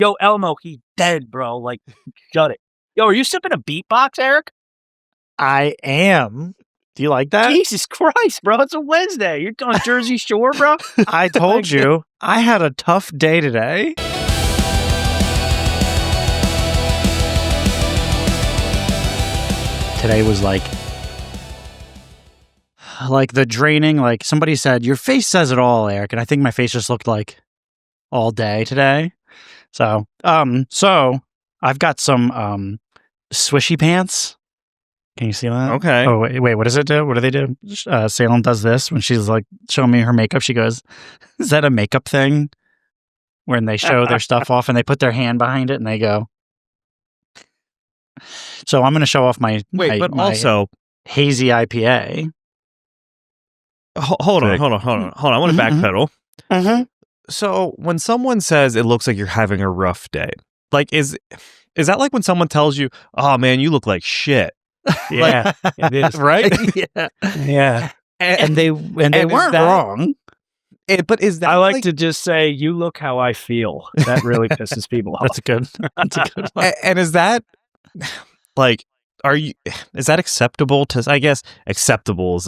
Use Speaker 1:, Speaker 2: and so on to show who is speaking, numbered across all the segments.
Speaker 1: Yo, Elmo, he dead, bro. Like, shut it. Yo, are you sipping a beatbox, Eric?
Speaker 2: I am. Do you like that?
Speaker 1: Jesus Christ, bro. It's a Wednesday. You're on Jersey Shore, bro.
Speaker 2: I told you. I had a tough day today. Today was like the draining, like somebody said, your face says it all, Eric. And I think my face just looked like all day today. So I've got some swishy pants. Can you see that?
Speaker 3: Okay.
Speaker 2: Oh, wait, what does it do? What do they do? Salem does this when she's like showing me her makeup. She goes, is that a makeup thing? When they show their stuff off and they put their hand behind it and they go. So I'm going to show off my
Speaker 3: also
Speaker 2: hazy IPA.
Speaker 3: Hold on. I want to backpedal.
Speaker 2: Mm-hmm.
Speaker 3: So when someone says it looks like you're having a rough day, like is that like when someone tells you, "Oh man, you look like shit"?
Speaker 1: Yeah, it is.
Speaker 3: Right?
Speaker 1: Yeah.
Speaker 3: And
Speaker 2: they weren't wrong.
Speaker 3: But is that
Speaker 1: I like to just say, "You look how I feel." That really pisses people off.
Speaker 2: That's a good one.
Speaker 3: And is that like, is that acceptable to, I guess acceptable is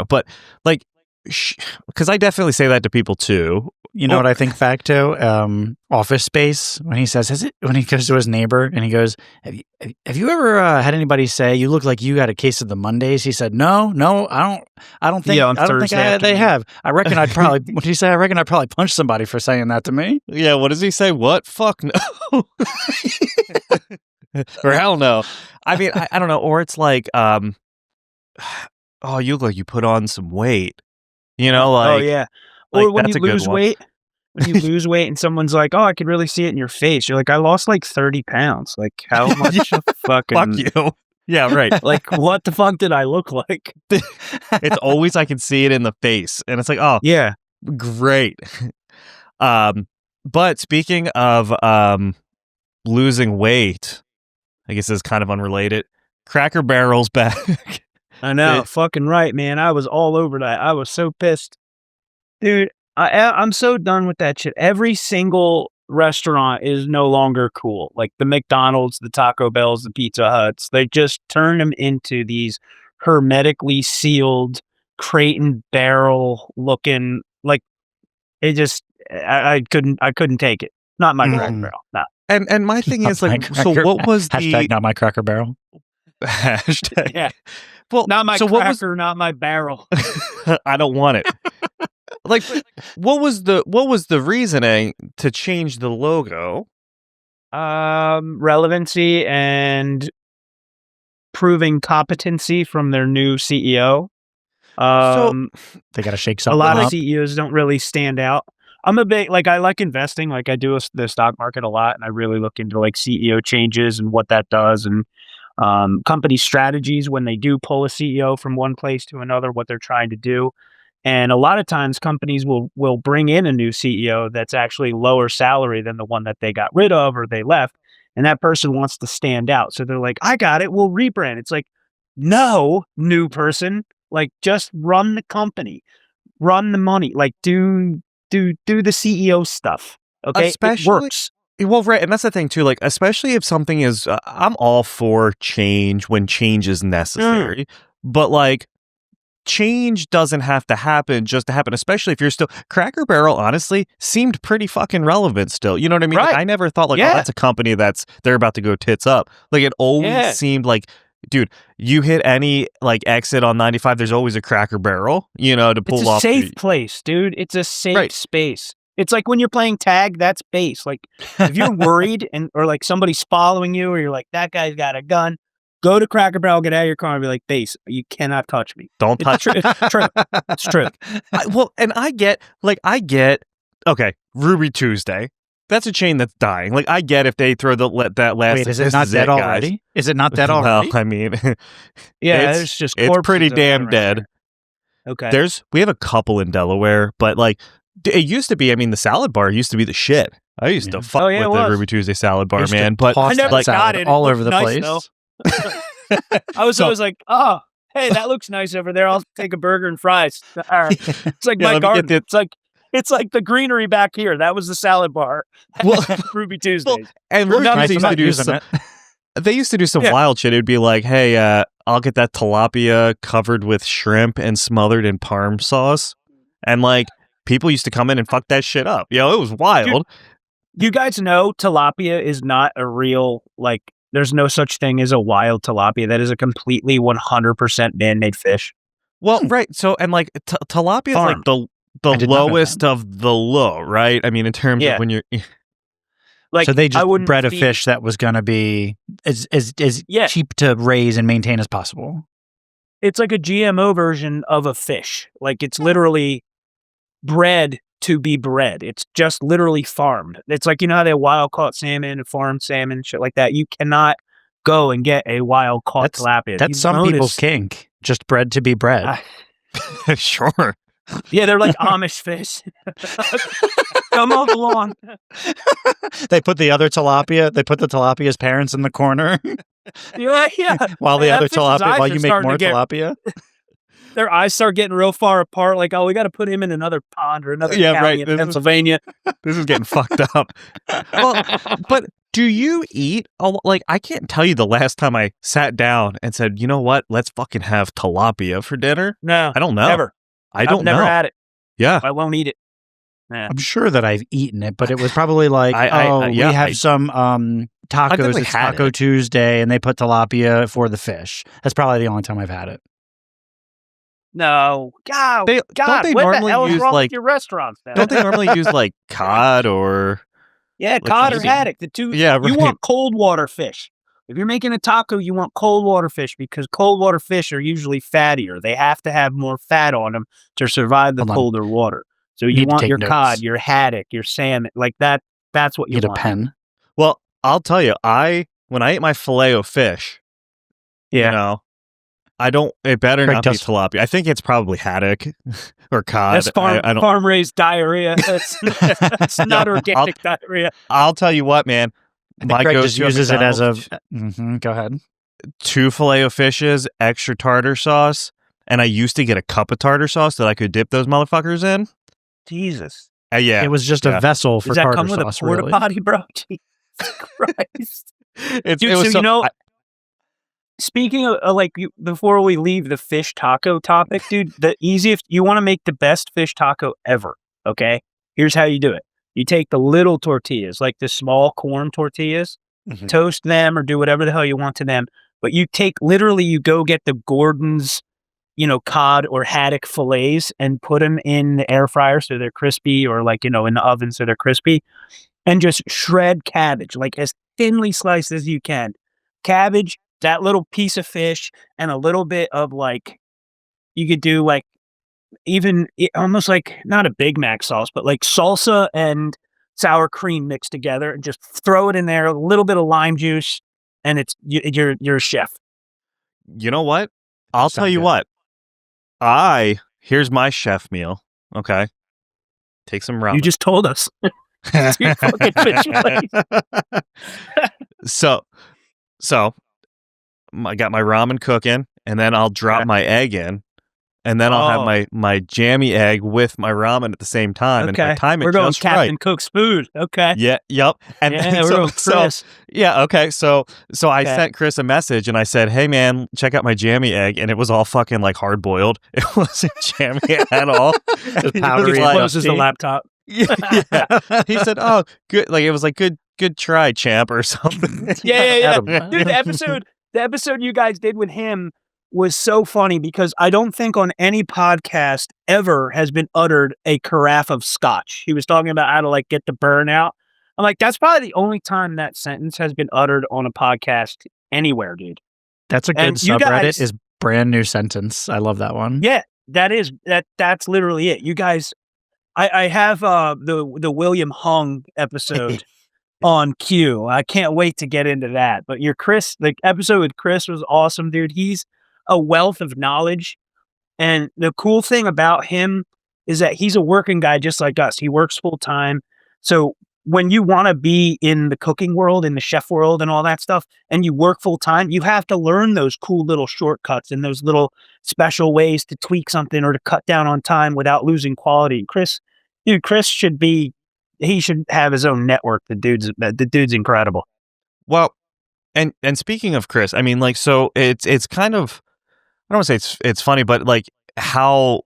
Speaker 3: but like, because I definitely say that to people too.
Speaker 2: You know what I think back to? Office Space, when he says, when he goes to his neighbor and he goes, have you ever had anybody say you look like you got a case of the Mondays? He said, no, I don't think they have. I reckon I'd probably, what did he say? I reckon I'd probably punch somebody for saying that to me.
Speaker 3: Yeah. What does he say? What? Fuck no. Or hell no. I mean, I don't know. Or it's like, oh, you look like you put on some weight. You know, like,
Speaker 1: oh yeah.
Speaker 3: Like,
Speaker 1: or when you lose weight, and someone's like, "Oh, I could really see it in your face." You're like, "I lost like 30 pounds." Like, how much fucking?
Speaker 3: Fuck you. Yeah, right.
Speaker 1: Like, what the fuck did I look like?
Speaker 3: It's always I can see it in the face, and it's like, oh,
Speaker 1: yeah,
Speaker 3: great. But speaking of losing weight, I guess it's kind of unrelated. Cracker Barrel's back.
Speaker 1: I know, fucking right, man. I was all over that. I was so pissed. Dude, I'm so done with that shit. Every single restaurant is no longer cool. Like the McDonald's, the Taco Bells, the Pizza Huts. They just turn them into these hermetically sealed crate and barrel looking. Like it just, I couldn't take it. Not my Cracker Barrel. No.
Speaker 3: And my thing is like, so what was the
Speaker 2: hashtag not my Cracker Barrel?
Speaker 3: Hashtag.
Speaker 1: Yeah.
Speaker 3: Well,
Speaker 1: not my cracker, not my barrel.
Speaker 3: I don't want it. Like, what was the reasoning to change the logo?
Speaker 1: Relevancy and proving competency from their new CEO.
Speaker 2: So they got to shake something up.
Speaker 1: A lot of CEOs don't really stand out. I'm a big, like, I like investing. Like, I do the stock market a lot, and I really look into like CEO changes and what that does, and company strategies when they do pull a CEO from one place to another, what they're trying to do. And a lot of times companies will bring in a new CEO that's actually lower salary than the one that they got rid of or they left. And that person wants to stand out. So they're like, I got it. We'll rebrand. It's like, no, new person, like just run the company, run the money, like do the CEO stuff. Okay.
Speaker 3: Especially,
Speaker 1: it works.
Speaker 3: Well, right. And that's the thing too, like, especially if something is, I'm all for change when change is necessary, but like, change doesn't have to happen just to happen, especially if you're still Cracker Barrel, honestly, seemed pretty fucking relevant still. You know what I mean?
Speaker 1: Right.
Speaker 3: Like, I never thought like, oh, that's a company they're about to go tits up. Like it always seemed like, dude, you hit any like exit on 95, there's always a Cracker Barrel, to pull off.
Speaker 1: It's a safe place, dude. It's a safe space. It's like when you're playing tag, that's base. Like if you're worried or like somebody's following you or you're like, that guy's got a gun, go to Cracker Barrel, get out of your car and be like, base, you cannot touch me.
Speaker 3: Don't touch me.
Speaker 1: It's true. It's true.
Speaker 3: And I get, okay, Ruby Tuesday. That's a chain that's dying. Like, I get if they throw that last...
Speaker 2: Wait, is it not dead already? Is it not dead already?
Speaker 3: Well, I mean...
Speaker 1: yeah, it's just
Speaker 3: it's pretty damn dead.
Speaker 1: Okay.
Speaker 3: We have a couple in Delaware, but like, it used to be, I mean, the salad bar used to be the shit. I used to fuck with the Ruby Tuesday salad bar, man. But
Speaker 1: I never got it
Speaker 2: all over the place.
Speaker 1: I was always like, oh, hey, that looks nice over there. I'll take a burger and fries. It's like my garden. It's like It's like the greenery back here. That was the salad bar.
Speaker 3: Well,
Speaker 1: Ruby Tuesdays.
Speaker 3: and
Speaker 1: Well,
Speaker 3: Ruby
Speaker 1: now
Speaker 3: Tuesday
Speaker 2: I'm
Speaker 3: used to
Speaker 2: not
Speaker 3: do
Speaker 2: using
Speaker 3: some.
Speaker 2: it.
Speaker 3: They used to do some
Speaker 1: Yeah.
Speaker 3: wild shit. It'd be like, hey, I'll get that tilapia covered with shrimp and smothered in parm sauce, and like people used to come in and fuck that shit up. It was wild.
Speaker 1: You guys know tilapia is not a real, like, there's no such thing as a wild tilapia. That is a completely 100% man-made fish.
Speaker 3: Well, right. So, and like tilapia is like
Speaker 1: Farmed.
Speaker 3: the
Speaker 2: I did not know
Speaker 3: lowest of the low, right? I mean, in terms
Speaker 1: Yeah.
Speaker 3: of when you're.
Speaker 1: Like,
Speaker 2: So they
Speaker 1: I
Speaker 2: just
Speaker 1: wouldn't
Speaker 2: bred a
Speaker 1: feed-
Speaker 2: fish that was going to be as
Speaker 1: Yeah.
Speaker 2: cheap to raise and maintain as possible.
Speaker 1: It's like a GMO version of a fish. Like, it's literally bred to be bred. It's just literally farmed. It's like, you know how they wild caught salmon and farmed salmon, shit like that. You cannot go and get a wild caught tilapia.
Speaker 2: That's
Speaker 1: You
Speaker 2: some
Speaker 1: notice-
Speaker 2: people's kink. Just bred to be bred.
Speaker 1: Ah,
Speaker 3: Sure.
Speaker 1: yeah, they're like Amish fish. Come on the lawn.
Speaker 2: They put the tilapia's parents in the corner
Speaker 1: Yeah.
Speaker 2: while the
Speaker 1: That
Speaker 2: other
Speaker 1: fish's
Speaker 2: tilapia,
Speaker 1: eyes
Speaker 2: while
Speaker 1: are
Speaker 2: you make
Speaker 1: starting
Speaker 2: more
Speaker 1: to get-
Speaker 2: tilapia.
Speaker 1: Their eyes start getting real far apart. Like, oh, we got to put him in another pond or another
Speaker 3: Yeah,
Speaker 1: county
Speaker 3: right.
Speaker 1: in
Speaker 3: This is-
Speaker 1: Pennsylvania.
Speaker 3: This is getting fucked up. Well, but do you eat like I can't tell you the last time I sat down and said, you know what, let's fucking have tilapia for dinner.
Speaker 1: No,
Speaker 3: I don't know.
Speaker 1: never.
Speaker 3: I don't
Speaker 1: I've never
Speaker 3: know.
Speaker 1: had it.
Speaker 3: Yeah.
Speaker 1: I won't eat it. Nah.
Speaker 2: I'm sure that I've eaten it, but it was probably like, we have some tacos.
Speaker 3: we
Speaker 2: It's
Speaker 3: had
Speaker 2: Taco
Speaker 3: it.
Speaker 2: Tuesday, and they put tilapia for the fish. That's probably the only time I've had it.
Speaker 1: No. God,
Speaker 3: Don't
Speaker 1: God,
Speaker 3: they
Speaker 1: what the
Speaker 3: normally
Speaker 1: hell is
Speaker 3: use,
Speaker 1: wrong
Speaker 3: like-
Speaker 1: with your restaurants now?
Speaker 3: Don't they normally use like cod or
Speaker 1: Yeah,
Speaker 3: like
Speaker 1: cod or
Speaker 3: easy-
Speaker 1: haddock. The two.
Speaker 3: Yeah,
Speaker 1: You
Speaker 3: right.
Speaker 1: want cold water fish. If you're making a taco, you want cold water fish because cold water fish are usually fattier. They have to have more fat on them to survive the
Speaker 2: Hold on.
Speaker 1: colder water. So
Speaker 2: Need
Speaker 1: you
Speaker 2: to
Speaker 1: want
Speaker 2: take
Speaker 1: your
Speaker 2: notes.
Speaker 1: cod, your haddock, your salmon, like that. That's what you
Speaker 2: Get a
Speaker 1: want.
Speaker 2: pen.
Speaker 3: Well, I'll tell you, when I ate my filet of fish,
Speaker 1: Yeah.
Speaker 3: you know, it better
Speaker 2: Craig
Speaker 3: not be
Speaker 2: does-
Speaker 3: tilapia. I think it's probably haddock or cod.
Speaker 1: That's
Speaker 3: I don't.
Speaker 1: farm raised diarrhea. That's not organic diarrhea.
Speaker 3: I'll tell you what, man.
Speaker 2: I think
Speaker 3: My
Speaker 2: Greg
Speaker 3: go-to
Speaker 2: just
Speaker 3: at
Speaker 2: uses it as a.
Speaker 3: McDonald's,
Speaker 2: Go ahead.
Speaker 3: 2 filet of fishes, extra tartar sauce, and I used to get a cup of tartar sauce that I could dip those motherfuckers in.
Speaker 1: Jesus.
Speaker 3: Yeah,
Speaker 2: It was just
Speaker 3: Yeah.
Speaker 2: a vessel for
Speaker 1: Does that
Speaker 2: tartar
Speaker 1: come with
Speaker 2: sauce.
Speaker 1: a porta
Speaker 2: Really.
Speaker 1: potty, bro? Jesus Christ.
Speaker 3: It
Speaker 1: Dude,
Speaker 3: was
Speaker 1: so you know, speaking of before we leave the fish taco topic, dude, the easiest, you want to make the best fish taco ever, okay? Here's how you do it. You take the little tortillas, like the small corn tortillas,
Speaker 2: Mhm.
Speaker 1: toast them or do whatever the hell you want to them. But you go get the Gordon's, cod or haddock fillets and put them in the air fryer so they're crispy, or in the oven so they're crispy, and just shred cabbage, like as thinly sliced as you can. Cabbage, that little piece of fish, and a little bit of you could do almost like not a Big Mac sauce, but like salsa and sour cream mixed together, and just throw it in there, a little bit of lime juice, and you're a chef.
Speaker 3: you know what? I'll tell
Speaker 2: Sound
Speaker 3: you
Speaker 2: good.
Speaker 3: what. Here's my chef meal. Okay, take some ramen.
Speaker 1: You just told us. Your fucking fish place.
Speaker 3: so I got my ramen cooking, and then I'll drop
Speaker 1: Okay.
Speaker 3: my egg in, and then I'll
Speaker 1: Oh.
Speaker 3: have my jammy egg with my ramen at the same time. And if I
Speaker 1: Okay,
Speaker 3: time it
Speaker 1: we're going
Speaker 3: just
Speaker 1: Captain
Speaker 3: right.
Speaker 1: Cook's food. Okay.
Speaker 3: Yeah, yep. And
Speaker 1: Yeah, we're
Speaker 3: so,
Speaker 1: going Chris.
Speaker 3: yeah, okay. So I
Speaker 1: Okay.
Speaker 3: sent Chris a message and I said, "Hey man, check out my jammy egg," and it was all fucking like hard boiled. It wasn't jammy at all.
Speaker 2: Just
Speaker 3: He
Speaker 2: powdery
Speaker 3: was
Speaker 2: and
Speaker 3: like-
Speaker 1: Closes the
Speaker 2: dusty.
Speaker 1: laptop.
Speaker 3: yeah. He said, "Oh, good." Like it was like good try, champ, or something.
Speaker 1: Yeah.
Speaker 2: Adam.
Speaker 1: Dude, the episode you guys did with him was so funny because I don't think on any podcast ever has been uttered a carafe of scotch. He was talking about how to get the burn out. I'm like, that's probably the only time that sentence has been uttered on a podcast anywhere, dude.
Speaker 2: That's a good
Speaker 1: And you
Speaker 2: subreddit.
Speaker 1: guys-
Speaker 2: Is brand new sentence. I love that one.
Speaker 1: Yeah, that's literally it. You guys, I have the William Hung episode on cue. I can't wait to get into that. But the episode with Chris was awesome, dude. He's a wealth of knowledge. And the cool thing about him is that he's a working guy just like us. He works full time. So when you want to be in the cooking world, in the chef world and all that stuff, and you work full time, you have to learn those cool little shortcuts and those little special ways to tweak something or to cut down on time without losing quality. And Chris, Dude, Chris should be. He should have his own network. The dude's incredible.
Speaker 3: Well, and speaking of Chris, I mean, like, so it's kind of, I don't want to say it's funny, but like how,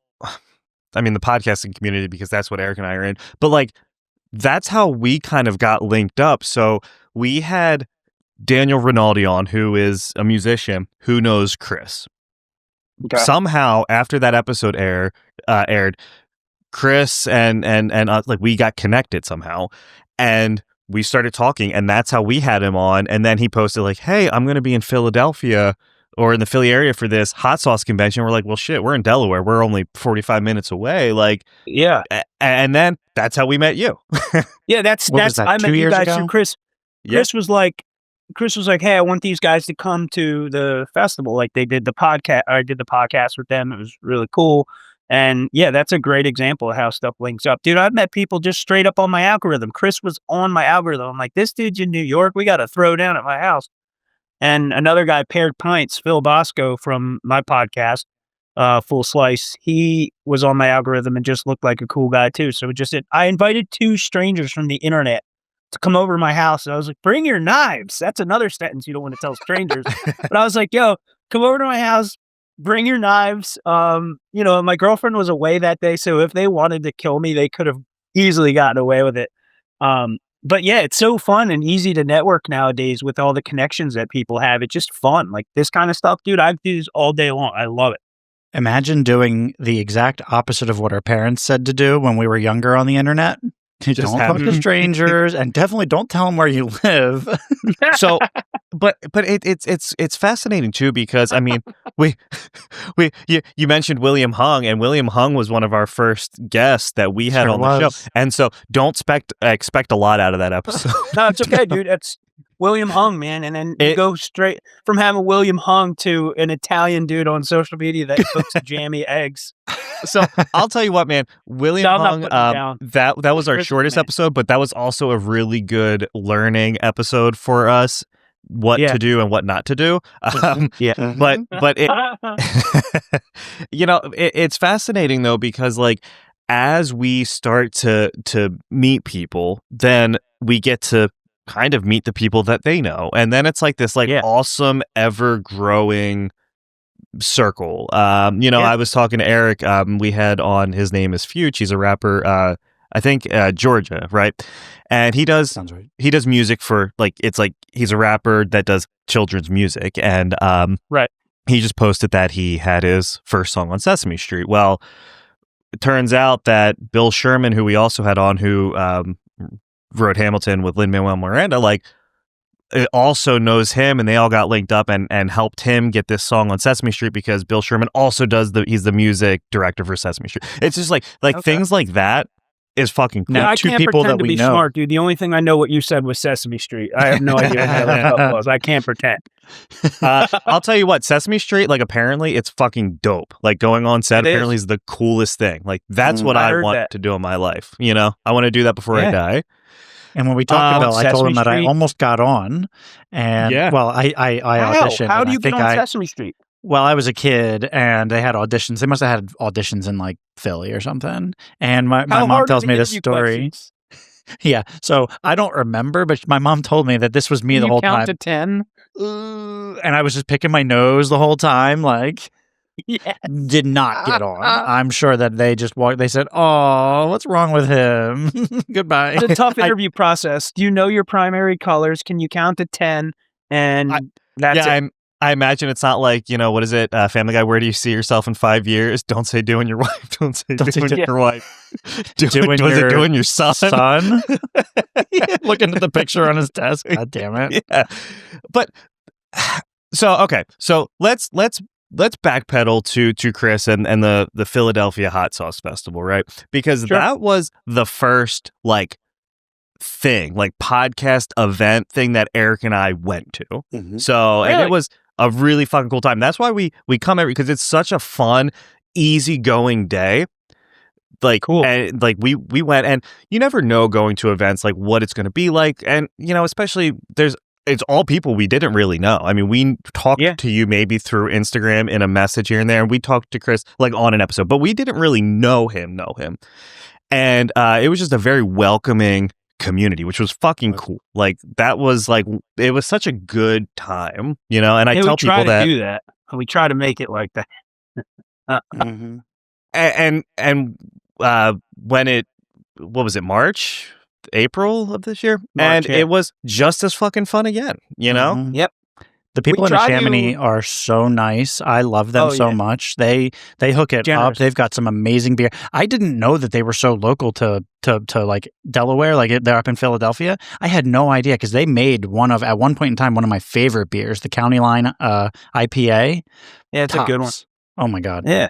Speaker 3: I mean, the podcasting community, because that's what Eric and I are in, but like that's how we kind of got linked up. So we had Daniel Rinaldi on, who is a musician who knows Chris.
Speaker 1: Okay.
Speaker 3: Somehow after that episode aired, Chris and like we got connected somehow, and we started talking, and that's how we had him on. And then he posted like, "Hey, I'm going to be in Philadelphia or in the Philly area for this hot sauce convention." We're like, "Well, shit, we're in Delaware. We're only 45 minutes away." Like,
Speaker 1: yeah.
Speaker 3: And then that's how we met you.
Speaker 1: Yeah, that's I met you guys through Chris.
Speaker 3: Yeah.
Speaker 1: Chris was like, "Hey, I want these guys to come to the festival." Like they did the podcast. I did the podcast with them. It was really cool. And yeah, that's a great example of how stuff links up. Dude, I've met people just straight up on my algorithm. Chris was on my algorithm. I'm like, this dude's in New York. We got to throw down at my house. And another guy, Paired Pints, Phil Bosco from my podcast, Full Slice, he was on my algorithm and just looked like a cool guy too. So I invited 2 strangers from the internet to come over to my house. And I was like, bring your knives. That's another sentence you don't want to tell strangers. But I was like, yo, come over to my house. Bring your knives. My girlfriend was away that day, so if they wanted to kill me, they could have easily gotten away with it. But yeah, it's so fun and easy to network nowadays with all the connections that people have. It's just fun. Like this kind of stuff, dude, I do this all day long. I love it.
Speaker 2: Imagine doing the exact opposite of what our parents said to do when we were younger on the internet. Don't talk to strangers, and definitely don't tell them where you live.
Speaker 3: So, but it's fascinating too, because I mean, you mentioned William Hung, and William Hung was one of our first guests that we had on the show, and so don't expect a lot out of that episode.
Speaker 1: No, it's okay, dude. It's William Hung, man, and then you go straight from having William Hung to an Italian dude on social media that cooks jammy eggs.
Speaker 3: So I'll tell you what, man, William Hung, that was our shortest episode, but that was also a really good learning episode for us, what to do and what not to do. But it, it's fascinating though, because like, as we start to meet people, then we get to kind of meet the people that they know. And then it's like this awesome, ever growing circle. I was talking to Eric, we had on, his name is Fuge, he's a rapper, I think Georgia, right? And he does music for he's a rapper that does children's music, and
Speaker 1: right,
Speaker 3: he just posted that he had his first song on Sesame Street. Well, it turns out that Bill Sherman, who we also had on, who wrote Hamilton with Lin-Manuel Miranda, it also knows him, and they all got linked up and helped him get this song on Sesame Street, because Bill Sherman also he's the music director for Sesame Street. It's just things like that is fucking cool.
Speaker 1: Now, I can't pretend to be smart, dude. The only thing I know what you said was Sesame Street. I have no idea what that was. I can't pretend.
Speaker 3: I'll tell you what, Sesame Street, apparently it's fucking dope. Going on set apparently is the coolest thing. That's what I want to do in my life. I want to do that before I die.
Speaker 2: And when we talked to Bill, I told him that I almost got on, and I auditioned.
Speaker 1: How do you get on Sesame Street?
Speaker 2: Well, I was a kid, and they had auditions. They must have had auditions in Philly or something. And my mom tells me this story. Yeah, so I don't remember, but my mom told me that this was me the whole time.
Speaker 1: Count to 10,
Speaker 2: and I was just picking my nose the whole time, did not get on. I'm sure that they just walked. They said, "Oh, what's wrong with him?" Goodbye.
Speaker 1: It's a tough interview process. Do you know your primary colors? Can you count to 10? And that's it.
Speaker 3: I imagine it's not what is it? Family Guy, where do you see yourself in 5 years? Don't say doing your wife. Don't say doing your wife. Doing your son.
Speaker 2: Looking at the picture on his desk. God damn it.
Speaker 3: Yeah. But so let's backpedal to Chris and the Philadelphia Hot Sauce Festival, right? Because that was the first thing, podcast event thing that Eric and I went to. Mm-hmm. So and it was a really fucking cool time. That's why we come every, because it's such a fun, easygoing day. Cool. And we went, and you never know going to events what it's going to be like, and especially it's all people we didn't really know. I mean, we talked to you maybe through Instagram in a message here and there, and we talked to Chris on an episode, but we didn't really know him. And it was just a very welcoming community, which was fucking cool. Like that was like, it was such a good time, you know. And I tell people that
Speaker 1: do that. We try to make it like that.
Speaker 2: Mhm.
Speaker 3: and when it, what was it, March, April of this year,
Speaker 1: March,
Speaker 3: and
Speaker 1: yeah.
Speaker 3: it was just as fucking fun again, you know.
Speaker 2: Mhm.
Speaker 1: Yep.
Speaker 2: The people in
Speaker 1: try
Speaker 2: Chamonix
Speaker 1: to-
Speaker 2: are so nice. I love them
Speaker 1: Oh,
Speaker 2: so
Speaker 1: yeah.
Speaker 2: much. They hook it up.
Speaker 1: Generous.
Speaker 2: They've got some amazing beer. I didn't know that they were so local to like Delaware. Like they're up in Philadelphia. I had no idea because they made at one point in time, one of my favorite beers, the County Line IPA.
Speaker 1: Yeah, it's a good one.
Speaker 2: Tops. Oh my God.
Speaker 1: Yeah,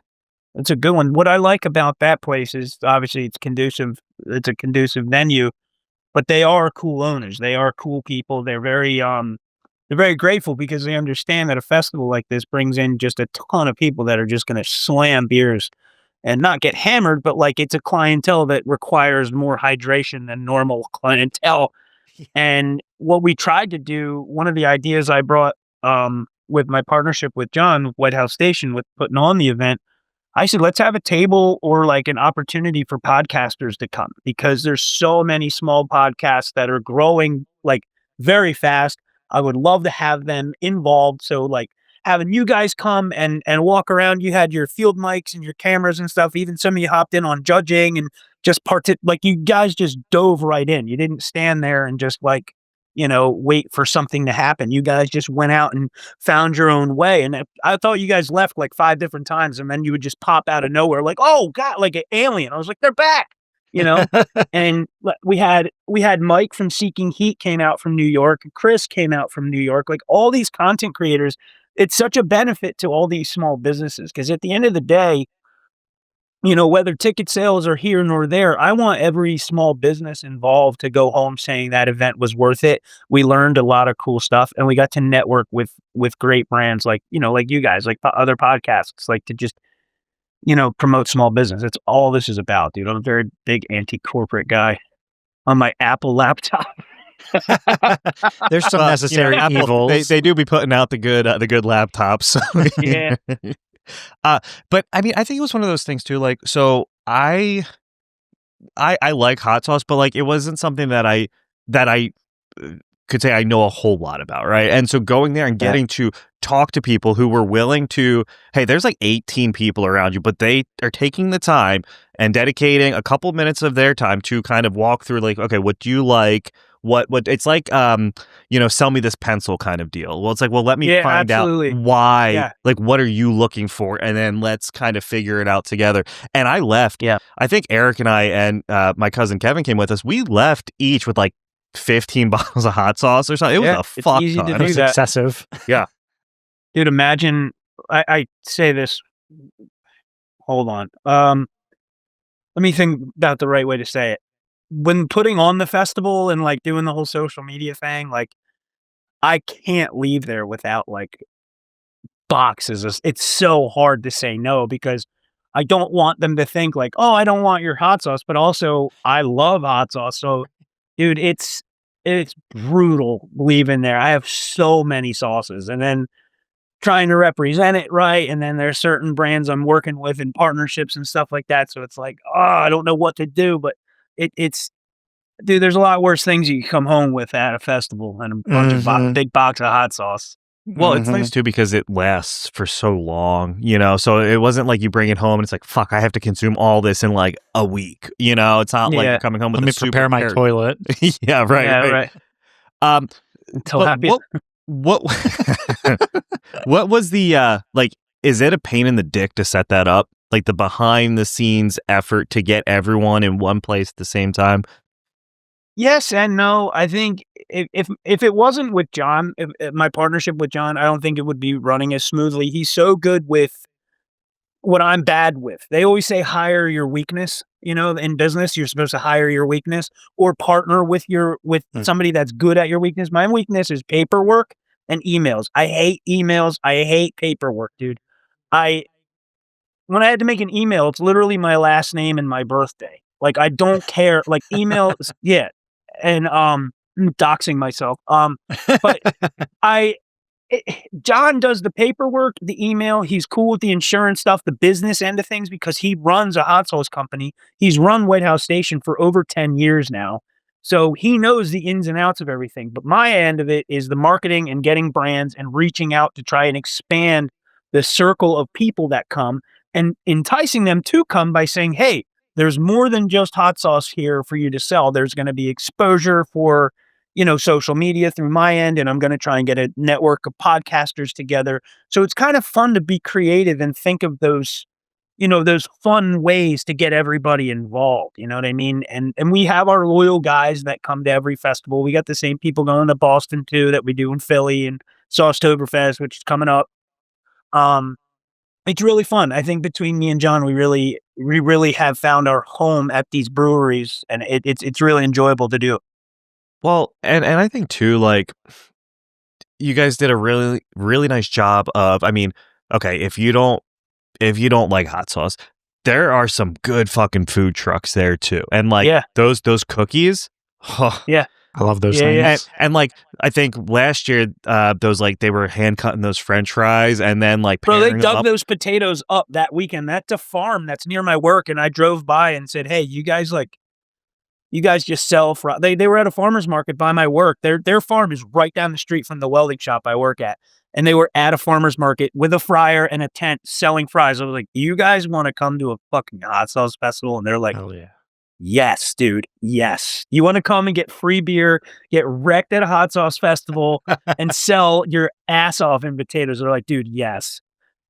Speaker 1: it's a good one. What I like about that place is obviously it's conducive. It's a conducive venue, but they are cool owners. They are cool people. They're very grateful because they understand that a festival like this brings in just a ton of people that are just going to slam beers and not get hammered, but like it's a clientele that requires more hydration than normal clientele. And what we tried to do, one of the ideas I brought with my partnership with John, White House Station, with putting on the event, I said, let's have a table or like an opportunity for podcasters to come because there's so many small podcasts that are growing like very fast. I would love to have them involved. So like having you guys come and walk around, you had your field mics and your cameras and stuff. Even some of you hopped in on judging and just like you guys just dove right in. You didn't stand there and just like, wait for something to happen. You guys just went out and found your own way. And I thought you guys left like 5 different times and then you would just pop out of nowhere like, oh God, like an alien. I was like, they're back, and we had Mike from Seeking Heat came out from New York. Chris came out from New York. Like all these content creators, it's such a benefit to all these small businesses. Cause at the end of the day, whether ticket sales are here nor there, I want every small business involved to go home saying that event was worth it. We learned a lot of cool stuff and we got to network with great brands like, like you guys, like other podcasts, like to just, promote small business. That's all this is about, dude. I'm a very big anti-corporate guy on my Apple laptop.
Speaker 2: There's some necessary
Speaker 3: Apple,
Speaker 2: evils.
Speaker 3: they do be putting out the good laptops. So.
Speaker 1: Yeah.
Speaker 3: But I mean, I think it was one of those things too. Like, so I like hot sauce, but like it wasn't something that I could say I know a whole lot about, right? And so going there and getting to talk to people who were willing to, hey, there's like 18 people around you, but they are taking the time and dedicating a couple minutes of their time to kind of walk through like, okay, what do you like? What it's like, sell me this pencil kind of deal. Well, it's like, well, let me find
Speaker 1: absolutely.
Speaker 3: out why, like, what are you looking for? And then let's kind of figure it out together. And I left.
Speaker 1: Yeah.
Speaker 3: I think Eric and I and my cousin Kevin came with us. We left each with like 15 bottles of hot sauce or something. It was a fuck
Speaker 1: easy
Speaker 3: ton.
Speaker 1: to
Speaker 2: That
Speaker 1: do
Speaker 2: was
Speaker 1: that.
Speaker 2: excessive.
Speaker 3: Yeah.
Speaker 1: Dude, imagine, I say this, hold on. Let me think about the right way to say it. When putting on the festival and like doing the whole social media thing, like I can't leave there without like boxes. It's so hard to say no because I don't want them to think like, oh, I don't want your hot sauce, but also I love hot sauce. So, dude, it's brutal leaving there. I have so many sauces and then trying to represent it right. And then there's certain brands I'm working with in partnerships and stuff like that. So it's like, oh, I don't know what to do, but it's dude, there's a lot worse things you can come home with at a festival than a bunch of big box of hot sauce.
Speaker 3: Well, it's nice too because it lasts for so long, so it wasn't like you bring it home and it's like, fuck, I have to consume all this in like a week, it's not like you're coming home with
Speaker 2: Let me prepare my toilet.
Speaker 3: Yeah, right. What what was the like, is it a pain in the dick to set that up? Like the behind the scenes effort to get everyone in one place at the same time?
Speaker 1: Yes and no. I think if it wasn't with John, if my partnership with John, I don't think it would be running as smoothly. He's so good with what I'm bad with. They always say hire your weakness. In business, you're supposed to hire your weakness or partner with somebody that's good at your weakness. My weakness is paperwork and emails. I hate emails. I hate paperwork, dude. When I had to make an email, it's literally my last name and my birthday. Like I don't care. Like emails, yeah. And I'm doxing myself. But John does the paperwork, the email. He's cool with the insurance stuff, the business end of things, because he runs a hot sauce company. He's run White House Station for over 10 years now. So he knows the ins and outs of everything. But my end of it is the marketing and getting brands and reaching out to try and expand the circle of people that come and enticing them to come by saying, hey, there's more than just hot sauce here for you to sell. There's going to be exposure for, social media through my end, and I'm going to try and get a network of podcasters together. So it's kind of fun to be creative and think of those, those fun ways to get everybody involved. You know what I mean? And we have our loyal guys that come to every festival. We got the same people going to Boston too that we do in Philly and Saucetoberfest, which is coming up. It's really fun. I think between me and John, we really have found our home at these breweries, and it's really enjoyable to do.
Speaker 3: Well, and I think too, like, you guys did a really, really nice job of, I mean, okay, if you don't like hot sauce, there are some good fucking food trucks there too. And like those cookies.
Speaker 1: Yeah.
Speaker 2: I love those things.
Speaker 1: Yeah.
Speaker 3: And like, I think last year, those like, they were hand cutting those French fries and then like,
Speaker 1: bro, they dug those potatoes up that weekend. That's a farm that's near my work. And I drove by and said, hey, you guys just sell they were at a farmer's market by my work. Their farm is right down the street from the welding shop I work at. And they were at a farmer's market with a fryer and a tent selling fries. I was like, you guys want to come to a fucking hot sauce festival? And they're like,
Speaker 2: hell yeah.
Speaker 1: Yes, dude. Yes. You want to come and get free beer, get wrecked at a hot sauce festival and sell your ass off in potatoes. They're like, dude, yes.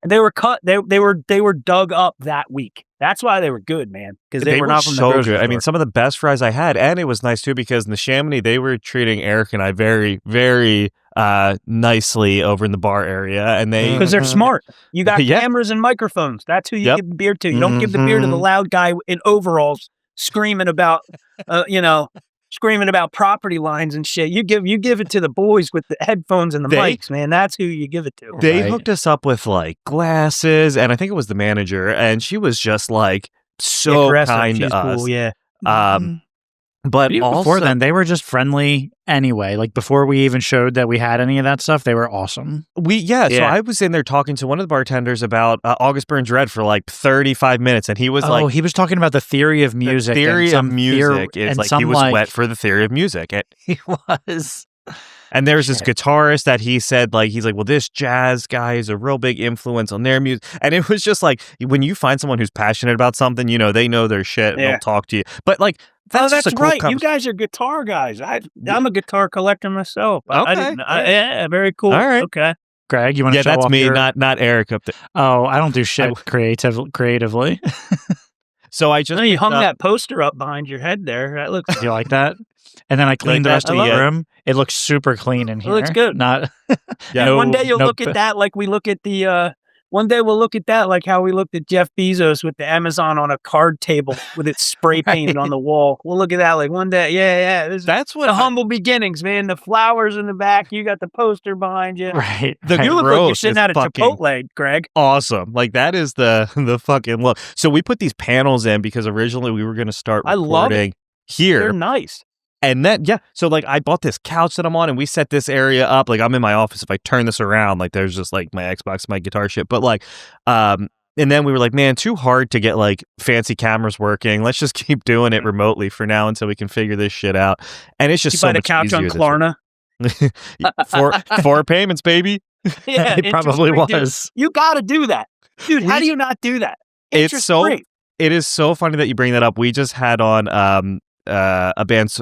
Speaker 1: And they were cut. They were dug up that week. That's why they were good, man. Because they were not from
Speaker 3: so
Speaker 1: the grocery
Speaker 3: good.
Speaker 1: store.
Speaker 3: I mean, some of the best fries I had, and it was nice too because in the Chamonix they were treating Eric and I very, very nicely over in the bar area, and
Speaker 1: because they're smart. You got cameras and microphones. That's who you give the beer to. You don't give the beer to the loud guy in overalls screaming about, screaming about property lines and shit. You give it to the boys with the headphones and the mics, man. That's who you give it to.
Speaker 3: They hooked us up with like glasses, and I think it was the manager, and she was just like so kind to us.
Speaker 1: Cool, yeah.
Speaker 2: But even
Speaker 3: also,
Speaker 2: before then, they were just friendly anyway. Like before we even showed that we had any of that stuff, they were awesome.
Speaker 3: So I was in there talking to one of the bartenders about August Burns Red for like 35 minutes, and he was
Speaker 2: he was talking about the theory of music.
Speaker 3: The theory of music is like he was wet for the theory of music.
Speaker 2: He was.
Speaker 3: And there's this guitarist that he said, like, he's like, well, this jazz guy is a real big influence on their music. And it was just like, when you find someone who's passionate about something, they know their shit and they'll talk to you. But like, that's
Speaker 1: right. You guys are guitar guys. I'm a guitar collector myself.
Speaker 3: Okay.
Speaker 1: Very cool.
Speaker 3: All right.
Speaker 1: Okay.
Speaker 2: Greg, you want to show
Speaker 3: that's
Speaker 2: off
Speaker 3: me, not Eric up there.
Speaker 2: Oh, I don't do shit creatively.
Speaker 3: So I just
Speaker 1: you hung that poster up behind your head there. That looks.
Speaker 2: Do you like that? And then I cleaned the rest of the room. It looks super clean in here.
Speaker 1: It looks good.
Speaker 2: Not.
Speaker 1: One day you'll look at that like we look at the. One day we'll look at that like how we looked at Jeff Bezos with the Amazon on a card table with it spray painted on the wall. We'll look at that like one day. Yeah.
Speaker 3: That's what
Speaker 1: the humble beginnings, man. The flowers in the back. You got the poster behind you.
Speaker 2: Right.
Speaker 1: You look like you're sitting at a Chipotle, Greg.
Speaker 3: Awesome. Like that is the fucking look. So we put these panels in because originally we were going to start recording here.
Speaker 1: They're nice.
Speaker 3: And then, so like I bought this couch that I'm on and we set this area up. Like I'm in my office. If I turn this around, like there's just like my Xbox, my guitar shit. But like, and then we were like, man, too hard to get like fancy cameras working. Let's just keep doing it remotely for now until we can figure this shit out. And it's just so much easier.
Speaker 1: You buy the couch on
Speaker 3: Klarna. four payments, baby.
Speaker 1: Yeah,
Speaker 2: it probably was.
Speaker 1: You got to do that. Dude, how do you not do that?
Speaker 3: It is so funny that you bring that up. We just had on a band,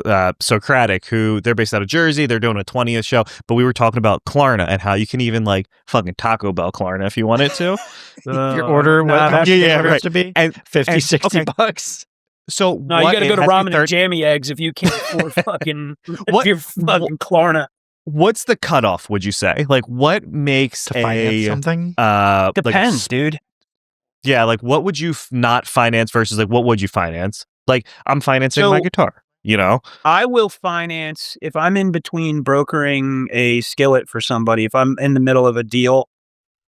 Speaker 3: Socratic, who they're based out of Jersey. They're doing a 20th show, but we were talking about Klarna and how you can even like fucking Taco Bell Klarna if you wanted to.
Speaker 2: Your order, right. To be
Speaker 3: and
Speaker 2: 50, 60 bucks.
Speaker 3: So
Speaker 1: no, you got to go to ramen and jammy eggs if you can't afford fucking your fucking Klarna.
Speaker 3: What's the cutoff? Would you say like what makes
Speaker 2: to finance something?
Speaker 1: Depends, dude.
Speaker 3: Yeah, like what would you not finance versus like what would you finance? Like I'm financing my guitar,
Speaker 1: I will finance if I'm in between brokering a skillet for somebody. If I'm in the middle of a deal,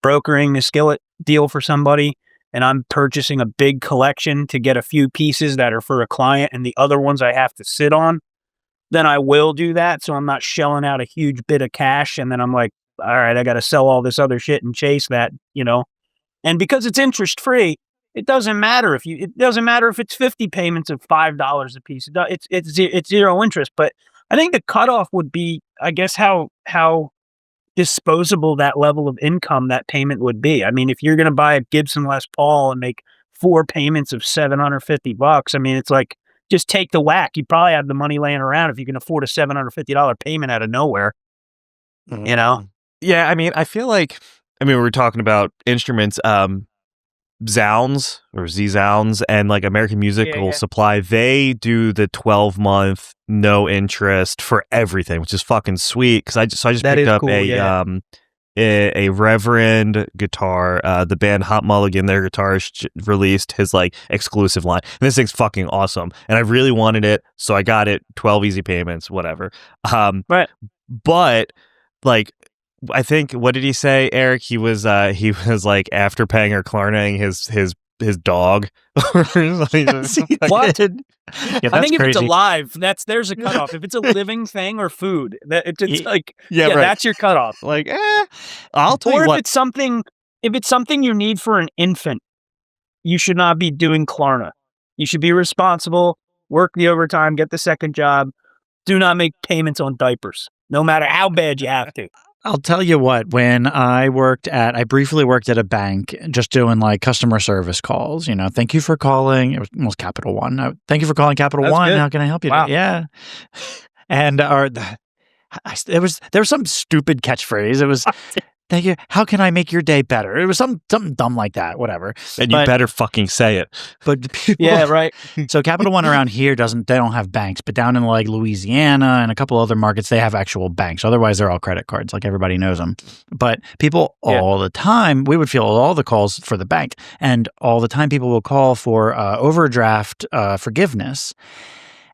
Speaker 1: brokering a skillet deal for somebody, and I'm purchasing a big collection to get a few pieces that are for a client and the other ones I have to sit on, then I will do that. So I'm not shelling out a huge bit of cash. And then I'm like, all right, I got to sell all this other shit and chase that, and because it's interest free, it doesn't matter if it's 50 payments of $5 a piece. It's zero interest. But I think the cutoff would be, I guess, how disposable that level of income that payment would be. I mean, if you're going to buy a Gibson Les Paul and make 4 payments of $750, I mean, it's like, just take the whack. You probably have the money laying around if you can afford a $750 payment out of nowhere.
Speaker 3: Yeah, I mean, I feel like, we were talking about instruments, Zounds or Z-Zounds and like American Musical Supply, they do the 12-month no interest for everything, which is fucking sweet. Because I just picked up a Reverend guitar. The band Hot Mulligan, their guitarist, released his like exclusive line, and this thing's fucking awesome. And I really wanted it, so I got it. 12 easy payments, whatever. But like, I think, what did he say, Eric? He was like after paying or Klarnaing his dog. What?
Speaker 1: Yeah, I think if it's alive, there's a cutoff. If it's a living thing or food, it's like right. That's your cutoff.
Speaker 3: Like, I'll tell you what.
Speaker 1: If it's something you need for an infant, you should not be doing Klarna. You should be responsible, work the overtime, get the second job. Do not make payments on diapers, no matter how bad you have to.
Speaker 2: I'll tell you what, when I briefly worked at a bank just doing like customer service calls, thank you for calling. It was Capital One. Thank you for calling Capital One. Good. How can I help you?
Speaker 1: Wow.
Speaker 2: Yeah. And there was some stupid catchphrase. It was, thank you. How can I make your day better? It was something dumb like that, whatever.
Speaker 3: And you better fucking say it.
Speaker 2: But people,
Speaker 1: yeah, right.
Speaker 2: So Capital One around here they don't have banks, but down in like Louisiana and a couple other markets, they have actual banks. Otherwise, they're all credit cards. Like everybody knows them. But people all the time, we would field all the calls for the bank, and all the time people will call for overdraft forgiveness.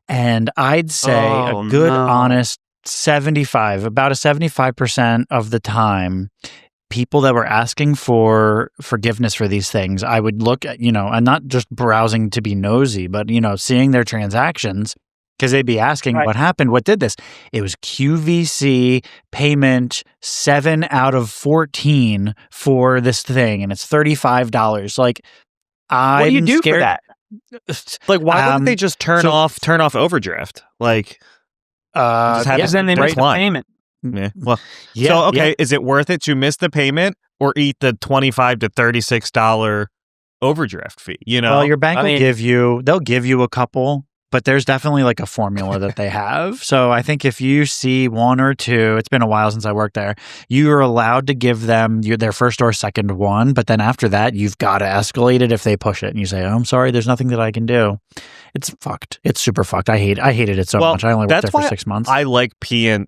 Speaker 2: And I'd say honest, about a 75% of the time, people that were asking for forgiveness for these things, I would look at, and not just browsing to be nosy, but, seeing their transactions, because they'd be asking what happened, what did this? It was QVC payment 7 out of 14 for this thing, and it's $35. Like,
Speaker 1: what do you do for that?
Speaker 3: Like, why wouldn't they just turn off overdraft? Like,
Speaker 1: then they make the payment.
Speaker 3: Yeah. Well, so okay, is it worth it to miss the payment or eat the $25 to $36 overdraft fee?
Speaker 2: Well, your bank they'll give you a couple, but there's definitely like a formula that they have. So I think if you see one or two, it's been a while since I worked there, you're allowed to give them their first or second one, but then after that, you've got to escalate it if they push it. And you say, oh, I'm sorry, there's nothing that I can do. It's fucked. It's super fucked. I hated it so much. I only worked there for 6 months.
Speaker 3: I like PNC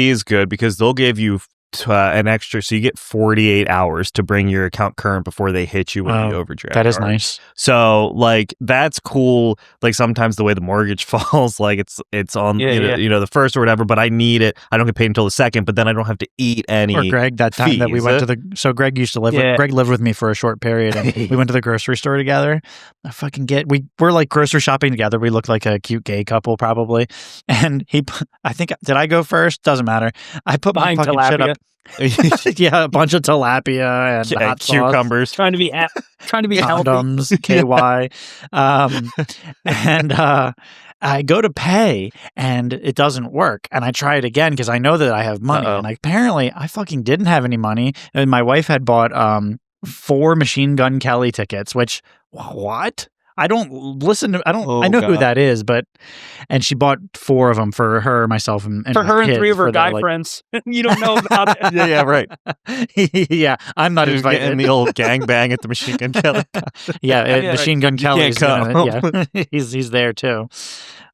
Speaker 3: is good because they'll give you an extra, so you get 48 hours to bring your account current before they hit you with the overdraft.
Speaker 2: That is nice.
Speaker 3: So like that's cool. Like sometimes the way the mortgage falls, like it's on the first or whatever, but I need it. I don't get paid until the second, but then I don't have to eat any.
Speaker 2: Or Greg, that time that we went to Greg used to live with Greg lived with me for a short period, and we went to the grocery store together. We're like grocery shopping together. We look like a cute gay couple probably. And did I go first? Doesn't matter. I put my fucking shit up. Yeah, a bunch of tilapia and hot
Speaker 3: cucumbers.
Speaker 1: Sauce. Trying to be
Speaker 2: condoms, KY, and I go to pay and it doesn't work, and I try it again because I know that I have money, and apparently I fucking didn't have any money, and my wife had bought 4 Machine Gun Kelly tickets, which what? I don't listen to. I know who that is, and she bought 4 of them for her, myself, and
Speaker 1: for her and 3 of her guy friends. You don't know about that.
Speaker 3: Yeah, right.
Speaker 2: Yeah, I'm not invited.
Speaker 3: Getting the old gangbang at the Machine Gun Kelly.
Speaker 2: Machine Gun Kelly. He's there too.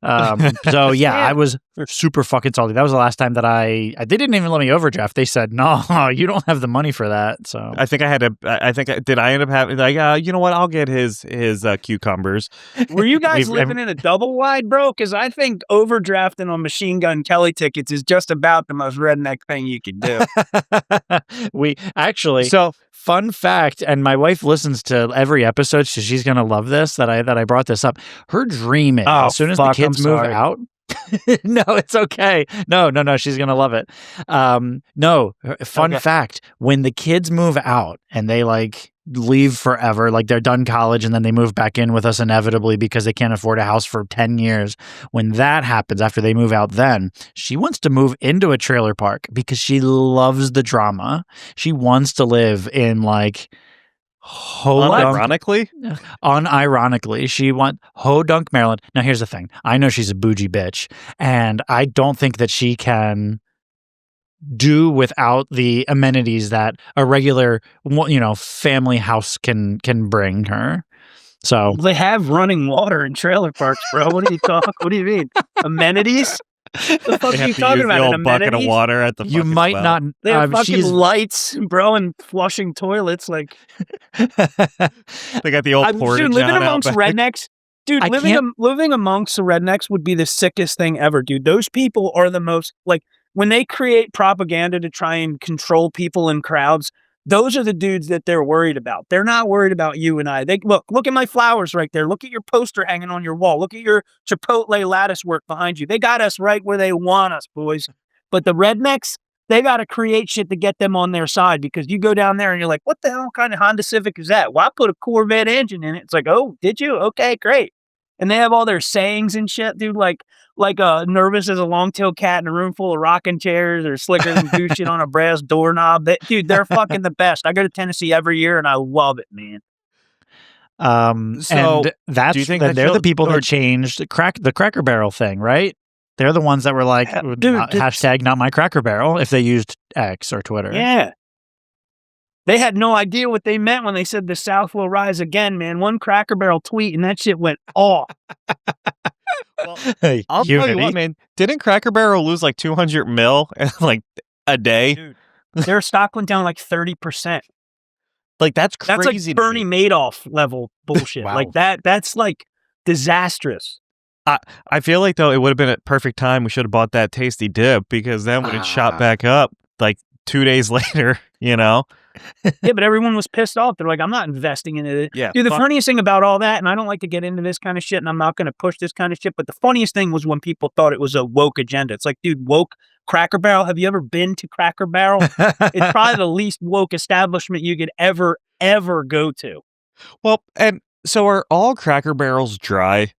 Speaker 2: So I was super fucking salty. That was the last time that they didn't even let me overdraft. They said, no, you don't have the money for that. So
Speaker 3: I think I had did I end up having you know what? I'll get his cucumbers.
Speaker 1: Were you guys living in a double wide, bro? Because I think overdrafting on Machine Gun Kelly tickets is just about the most redneck thing you can do.
Speaker 2: We actually, so fun fact, and my wife listens to every episode, so she's gonna love this that I brought this up. Her dream is as soon as the kids move out, No, it's okay. No. She's gonna love it. No. Fun fact: when the kids move out and they like leave forever, like they're done college and then they move back in with us inevitably because they can't afford a house for 10 years. When that happens, after they move out, then she wants to move into a trailer park because she loves the drama. She wants to live in like
Speaker 3: Unironically,
Speaker 2: she want Hodunk, Maryland. Now here's the thing. I know she's a bougie bitch, and I don't think that she can do without the amenities that a regular, family house can bring her. So
Speaker 1: They have running water in trailer parks, bro. What do you mean? Amenities? The fuck
Speaker 3: they
Speaker 1: are
Speaker 3: have
Speaker 1: you
Speaker 3: to
Speaker 1: talking
Speaker 3: use
Speaker 1: about?
Speaker 3: the
Speaker 1: An
Speaker 3: old bucket of
Speaker 1: amenities?
Speaker 3: water at the.
Speaker 2: you
Speaker 3: fucking
Speaker 2: might
Speaker 3: well.
Speaker 2: not.
Speaker 1: They have fucking
Speaker 2: she's
Speaker 1: lights, bro, and flushing toilets. Like,
Speaker 3: They got the old porta
Speaker 1: dude, living
Speaker 3: john out
Speaker 1: amongst
Speaker 3: back.
Speaker 1: rednecks. Dude,
Speaker 2: I
Speaker 1: living amongst the rednecks would be the sickest thing ever, dude. Those people are the most, like, when they create propaganda to try and control people in crowds, those are the dudes that they're worried about. They're not worried about you and I. They look at my flowers right there. Look at your poster hanging on your wall. Look at your Chipotle lattice work behind you. They got us right where they want us, boys. But the rednecks, they got to create shit to get them on their side, because you go down there and you're like, what the hell kind of Honda Civic is that? Well, I put a Corvette engine in it. It's like, oh, did you? Okay, great. And they have all their sayings and shit, dude, like nervous as a long-tailed cat in a room full of rocking chairs, or slicker than goose shit on a brass doorknob. Dude, they're fucking the best. I go to Tennessee every year and I love it, man.
Speaker 3: So,
Speaker 2: and that's
Speaker 3: do you think
Speaker 2: that
Speaker 3: that
Speaker 2: they're the
Speaker 3: she'll-
Speaker 2: people
Speaker 3: or-
Speaker 2: that changed the Cracker Barrel thing, right? They're the ones that were like,
Speaker 1: Dude,
Speaker 2: hashtag not my Cracker Barrel, if they used X or Twitter.
Speaker 1: Yeah. They had no idea what they meant when they said the South will rise again, man. One Cracker Barrel tweet and that shit went off.
Speaker 3: Well, I'll tell you what, man. Didn't Cracker Barrel lose like 200 mil like a day?
Speaker 1: Dude, their stock went down like 30%.
Speaker 3: Like that's
Speaker 1: That's
Speaker 3: crazy.
Speaker 1: like Bernie Madoff level bullshit.
Speaker 2: Wow.
Speaker 1: Like that's like disastrous.
Speaker 3: I feel like though it would have been a perfect time. We should have bought that tasty dip, because then when it shot back up like 2 days later,
Speaker 1: Yeah, but everyone was pissed off. They're like, I'm not investing in it.
Speaker 3: Yeah,
Speaker 1: Dude, the
Speaker 3: fuck-
Speaker 1: funniest thing about all that, and I don't like to get into this kind of shit, and I'm not going to push this kind of shit, but the funniest thing was when people thought it was a woke agenda. It's like, dude, woke Cracker Barrel. Have you ever been to Cracker Barrel? It's probably the least woke establishment you could ever go to.
Speaker 3: Well, and so are all Cracker Barrels dry?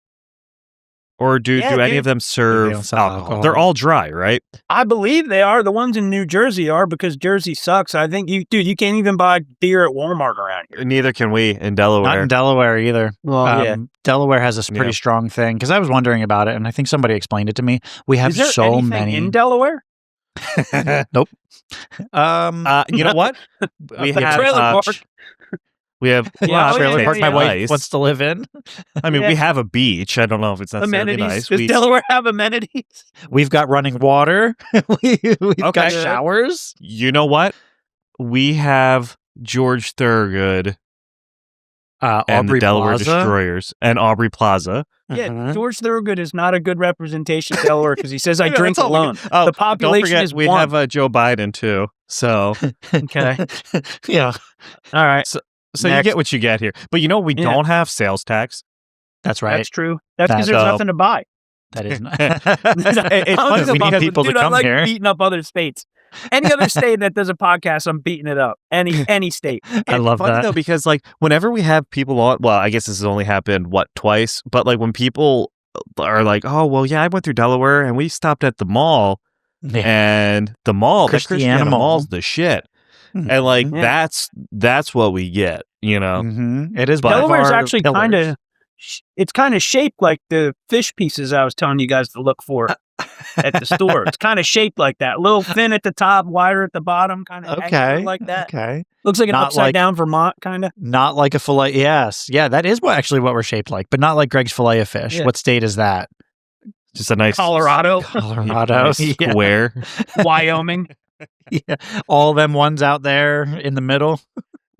Speaker 3: Or do any of them serve
Speaker 2: don't sell
Speaker 3: alcohol?
Speaker 2: alcohol.
Speaker 3: They're all dry, right?
Speaker 1: I believe they are. The ones in New Jersey are, because Jersey sucks. I think you can't even buy beer at Walmart around here.
Speaker 3: Neither can we in
Speaker 2: Not
Speaker 3: Delaware.
Speaker 2: in Delaware either.
Speaker 1: Well,
Speaker 2: Delaware has a pretty
Speaker 3: Yeah.
Speaker 2: strong thing, because I was wondering about it, and I think somebody explained it to me. We have
Speaker 1: Is there
Speaker 2: so
Speaker 1: anything
Speaker 2: many.
Speaker 1: in Delaware?
Speaker 2: Nope.
Speaker 3: You know what? We
Speaker 1: The
Speaker 3: have
Speaker 1: trailer park.
Speaker 3: we have
Speaker 1: Yeah,
Speaker 2: trailer
Speaker 1: yeah,
Speaker 2: park my
Speaker 1: yeah.
Speaker 2: wife
Speaker 3: nice.
Speaker 2: wants to live in.
Speaker 3: I mean,
Speaker 1: Yeah.
Speaker 3: we have a beach. I don't know if it's necessarily
Speaker 1: Amenities.
Speaker 3: nice.
Speaker 1: Does Delaware have amenities?
Speaker 2: We've got running water. We've
Speaker 3: Okay.
Speaker 2: got showers.
Speaker 3: You know what? We have George Thorogood and
Speaker 2: Aubrey
Speaker 3: the Delaware
Speaker 2: Plaza.
Speaker 3: Destroyers and Aubrey Plaza.
Speaker 1: Yeah,
Speaker 2: Mhm.
Speaker 1: George Thorogood is not a good representation of Delaware, because he says I
Speaker 3: Yeah,
Speaker 1: drink
Speaker 3: that's all we
Speaker 1: alone.
Speaker 3: got. Oh,
Speaker 1: The population
Speaker 3: don't forget,
Speaker 1: is
Speaker 3: we
Speaker 1: one.
Speaker 3: have Joe Biden too. So,
Speaker 1: Okay.
Speaker 2: Yeah,
Speaker 1: All right.
Speaker 3: so you
Speaker 1: Next.
Speaker 3: get what you get here. But you know, we
Speaker 1: Yeah.
Speaker 3: don't have sales tax.
Speaker 2: that's right.
Speaker 1: That's true. That's because there's
Speaker 3: So-
Speaker 1: nothing to buy.
Speaker 2: That is not.
Speaker 3: It's
Speaker 1: I
Speaker 3: funny
Speaker 1: was
Speaker 3: that
Speaker 2: we
Speaker 1: about
Speaker 2: need
Speaker 1: to-
Speaker 2: people to
Speaker 1: dude, I
Speaker 2: come
Speaker 1: like
Speaker 2: here.
Speaker 1: beating up other states. Any other state that does a podcast, I'm beating it up. Any state.
Speaker 2: I
Speaker 3: It's
Speaker 2: love
Speaker 3: funny
Speaker 2: that.
Speaker 3: though, because like whenever we have people on, well, I guess this has only happened twice, but like when people are like, oh well, yeah, I went through Delaware and we stopped at the mall,
Speaker 2: Yeah.
Speaker 3: and the mall, the
Speaker 2: Christiana
Speaker 3: Christiana
Speaker 2: Mall.
Speaker 3: Mall's the shit, and like
Speaker 1: Yeah.
Speaker 3: that's what we get, you know.
Speaker 2: Mhm. It is
Speaker 3: But-
Speaker 2: one of
Speaker 1: Delaware's
Speaker 2: our
Speaker 1: actually
Speaker 2: pillars.
Speaker 1: kind of, it's kind of shaped like the fish pieces I was telling you guys to look for at the store. It's kind of shaped like that. A little thin at the top, wider at the bottom, kind of
Speaker 2: Okay,
Speaker 1: like that.
Speaker 2: Okay,
Speaker 1: Looks like an
Speaker 2: Not
Speaker 1: upside
Speaker 2: like-
Speaker 1: down Vermont, kind of.
Speaker 2: not like a fillet. Yes, yeah, that is actually what we're shaped like, but not like Greg's fillet of fish.
Speaker 1: Yeah.
Speaker 2: What state is that?
Speaker 3: Just a nice
Speaker 1: Colorado,
Speaker 2: Colorado.
Speaker 3: nice
Speaker 2: Yeah.
Speaker 3: square.
Speaker 1: Wyoming.
Speaker 2: Yeah. All them ones out there in the middle.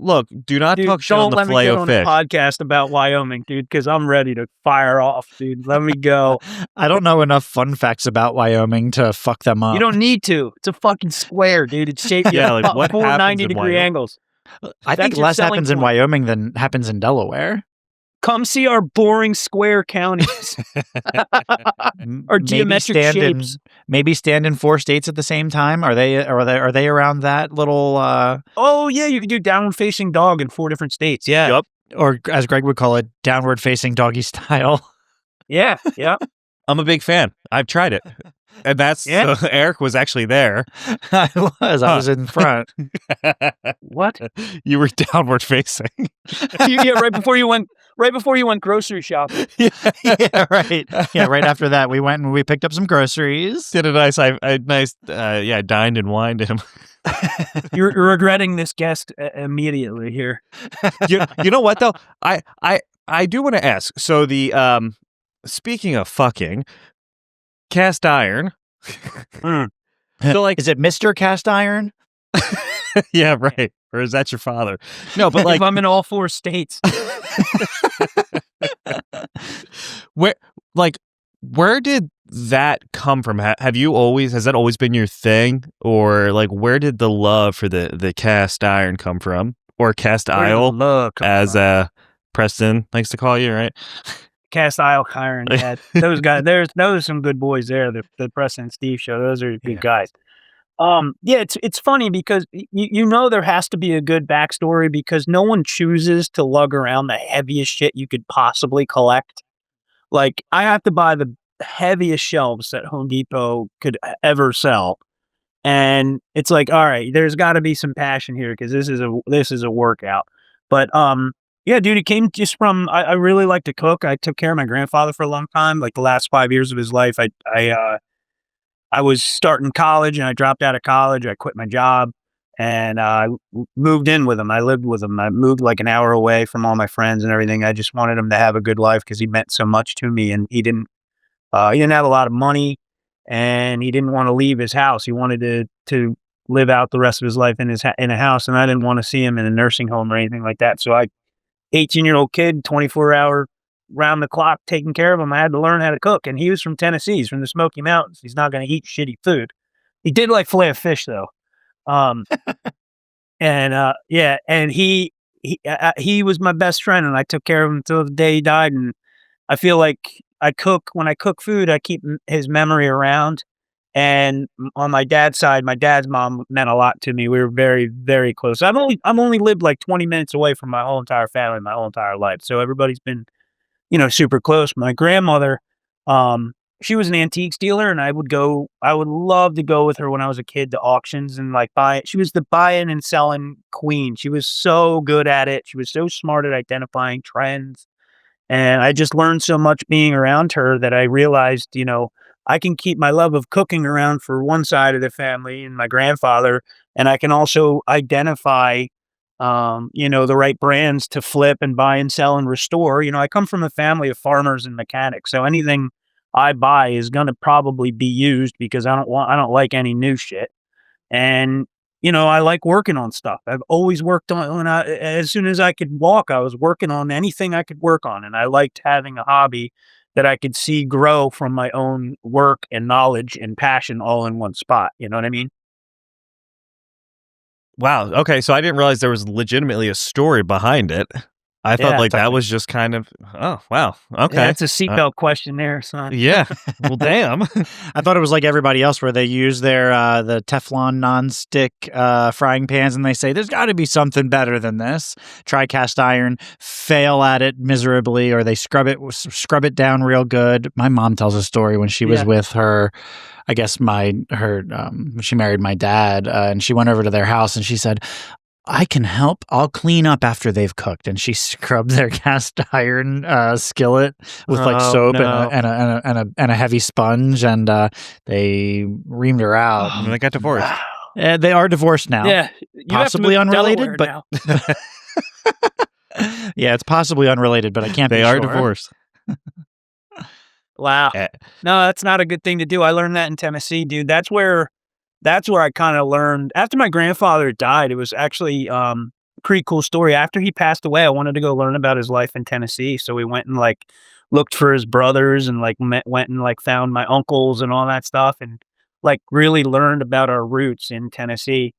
Speaker 3: Look, do not
Speaker 1: Dude,
Speaker 3: talk shit on
Speaker 1: don't
Speaker 3: the
Speaker 1: let me
Speaker 3: filet
Speaker 1: get
Speaker 3: of
Speaker 1: on
Speaker 3: fish.
Speaker 1: a podcast about Wyoming, dude, because I'm ready to fire off, dude. Let me go.
Speaker 2: I don't know enough fun facts about Wyoming to fuck them up.
Speaker 1: You don't need to. It's a fucking square, dude. It's shaped
Speaker 3: Yeah, like, what
Speaker 1: four
Speaker 3: happens
Speaker 1: 90
Speaker 3: in
Speaker 1: degree
Speaker 3: Wyoming?
Speaker 1: angles.
Speaker 2: I think
Speaker 1: That's your
Speaker 2: less
Speaker 1: selling
Speaker 2: happens in
Speaker 1: point.
Speaker 2: Wyoming than happens in Delaware.
Speaker 1: Come see our boring square counties. Or geometric shapes.
Speaker 2: Maybe stand in 4 states at the same time. Are they around that little?
Speaker 1: Oh yeah, you could do downward facing dog in 4 different states. Yeah.
Speaker 3: Yep.
Speaker 2: Or as Greg would call it, downward facing doggy style.
Speaker 1: Yeah. Yeah.
Speaker 3: I'm a big fan. I've tried it. And that's Eric was actually there.
Speaker 2: I was in front.
Speaker 1: What?
Speaker 3: You were downward facing.
Speaker 1: Right before you went grocery shopping.
Speaker 2: Yeah, right. Yeah, right after that, we went and we picked up some groceries.
Speaker 3: Did a nice, dined and wined him.
Speaker 1: You're regretting this guest immediately here.
Speaker 3: You know what though? I do want to ask. So the speaking of fucking, cast iron.
Speaker 2: So like, is it Mr. Cast Iron?
Speaker 3: Yeah, right. Or is that your father? No, but like,
Speaker 1: if I'm in all 4 states.
Speaker 3: Where did that come from? Has that always been your thing? Or like, where did the love for the cast iron come from? Or cast isle, as Preston likes to call you, right?
Speaker 1: Cast Isle Iron, yeah. Those guys, those are some good boys there. The Preston and Steve show, those are good guys. Yeah, it's funny because you know there has to be a good backstory because no one chooses to lug around the heaviest shit you could possibly collect. Like, I have to buy the heaviest shelves that Home Depot could ever sell. And it's like, all right, there's got to be some passion here because this is a workout. But yeah, dude, it came just from I really like to cook. I took care of my grandfather for a long time, like the last 5 years of his life. I was starting college and I dropped out of college. I quit my job and moved in with him. I lived with him. I moved like an hour away from all my friends and everything. I just wanted him to have a good life because he meant so much to me. And he didn't have a lot of money and he didn't want to leave his house. He wanted to live out the rest of his life in a house. And I didn't want to see him in a nursing home or anything like that. So 18-year-old kid, 24-hour round the clock taking care of him. I had to learn how to cook. And he was from Tennessee. He's from the Smoky Mountains. He's not going to eat shitty food. He did like filet of fish though. And he was my best friend and I took care of him until the day he died. And I feel like when I cook food, I keep his memory around. And on my dad's side, my dad's mom meant a lot to me. We were very, very close. I've only lived like 20 minutes away from my whole entire family, my whole entire life. So everybody's been, super close. My grandmother, she was an antiques dealer and I would love to go with her when I was a kid to auctions and like she was the buying and selling queen. She was so good at it. She was so smart at identifying trends. And I just learned so much being around her that I realized, I can keep my love of cooking around for one side of the family and my grandfather, and I can also identify, the right brands to flip and buy and sell and restore. I come from a family of farmers and mechanics, so anything I buy is going to probably be used because I don't like any new shit. And I like working on stuff. I've always worked on as soon as I could walk, I was working on anything I could work on, and I liked having a hobby that I could see grow from my own work and knowledge and passion all in one spot. You know what I mean?
Speaker 3: Wow. Okay. So I didn't realize there was legitimately a story behind it. I thought that was just kind of, oh, wow. Okay.
Speaker 1: Yeah, it's a seatbelt question there, son.
Speaker 3: Yeah. Well, damn.
Speaker 2: I thought it was like everybody else where they use their the Teflon nonstick frying pans and they say, there's got to be something better than this. Try cast iron, fail at it miserably, or they scrub it down real good. My mom tells a story when she was with her, I guess she married my dad and she went over to their house and she said, I can help. I'll clean up after they've cooked. And she scrubbed their cast iron skillet with like soap and a heavy sponge, and they reamed her out.
Speaker 3: And they got divorced.
Speaker 2: Wow. They are divorced now.
Speaker 1: Yeah,
Speaker 2: possibly unrelated, but yeah, it's possibly unrelated, but I can't.
Speaker 3: They
Speaker 2: be
Speaker 3: are
Speaker 2: sure.
Speaker 3: Divorced.
Speaker 1: Wow. No, that's not a good thing to do. I learned that in Tennessee, dude. That's where I kind of learned. After my grandfather died, it was actually a pretty cool story. After he passed away, I wanted to go learn about his life in Tennessee. So we went and like looked for his brothers and like went and like found my uncles and all that stuff and like really learned about our roots in Tennessee.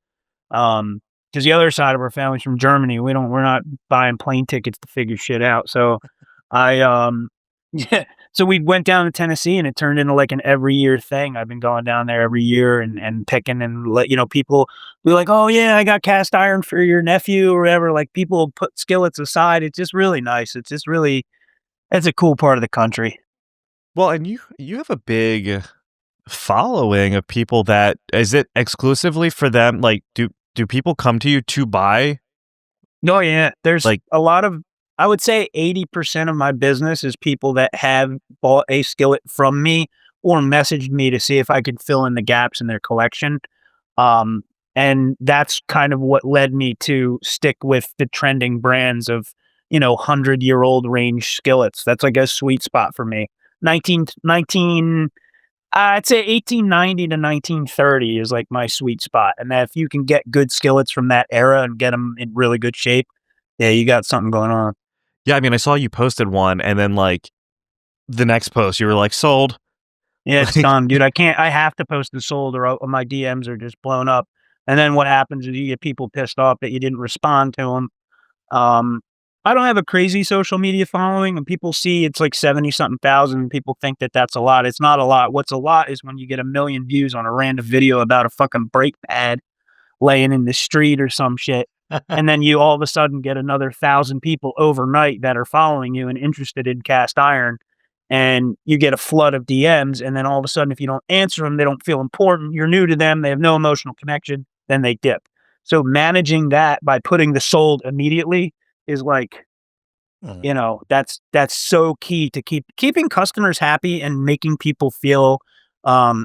Speaker 1: Because the other side of our family's from Germany. We're not buying plane tickets to figure shit out. So Yeah. So we went down to Tennessee and it turned into like an every year thing. I've been going down there every year and picking and let people be like, oh yeah, I got cast iron for your nephew or whatever. Like people put skillets aside. It's just really nice. It's a cool part of the country.
Speaker 3: Well, and you have a big following of people that is it exclusively for them? Like, do people come to you to buy?
Speaker 1: Oh yeah, there's
Speaker 3: Like,
Speaker 1: a lot of. I would say 80% of my business is people that have bought a skillet from me or messaged me to see if I could fill in the gaps in their collection. Um, and that's kind of what led me to stick with the trending brands of 100-year-old range skillets. That's like a sweet spot for me. 19, I'd say 1890 to 1930 is like my sweet spot. And that if you can get good skillets from that era and get them in really good shape, yeah, you got something going on.
Speaker 3: yeah, I mean, I saw you posted one, and then like the next post, you were like, sold.
Speaker 1: Yeah, it's done, dude. I have to post the sold or my DMs are just blown up. And then what happens is you get people pissed off that you didn't respond to them. I don't have a crazy social media following, and people see it's like 70 something thousand. And people think that that's a lot. It's not a lot. What's a lot is when you get 1 million views on a random video about a fucking brake pad laying in the street or some shit. And then you all of a sudden get another 1,000 people overnight that are following you and interested in cast iron. And you get a flood of DMs. And then all of a sudden, if you don't answer them, they don't feel important. You're new to them. They have no emotional connection. Then they dip. So managing that by putting the sold immediately is like, that's so key to keeping customers happy and making people feel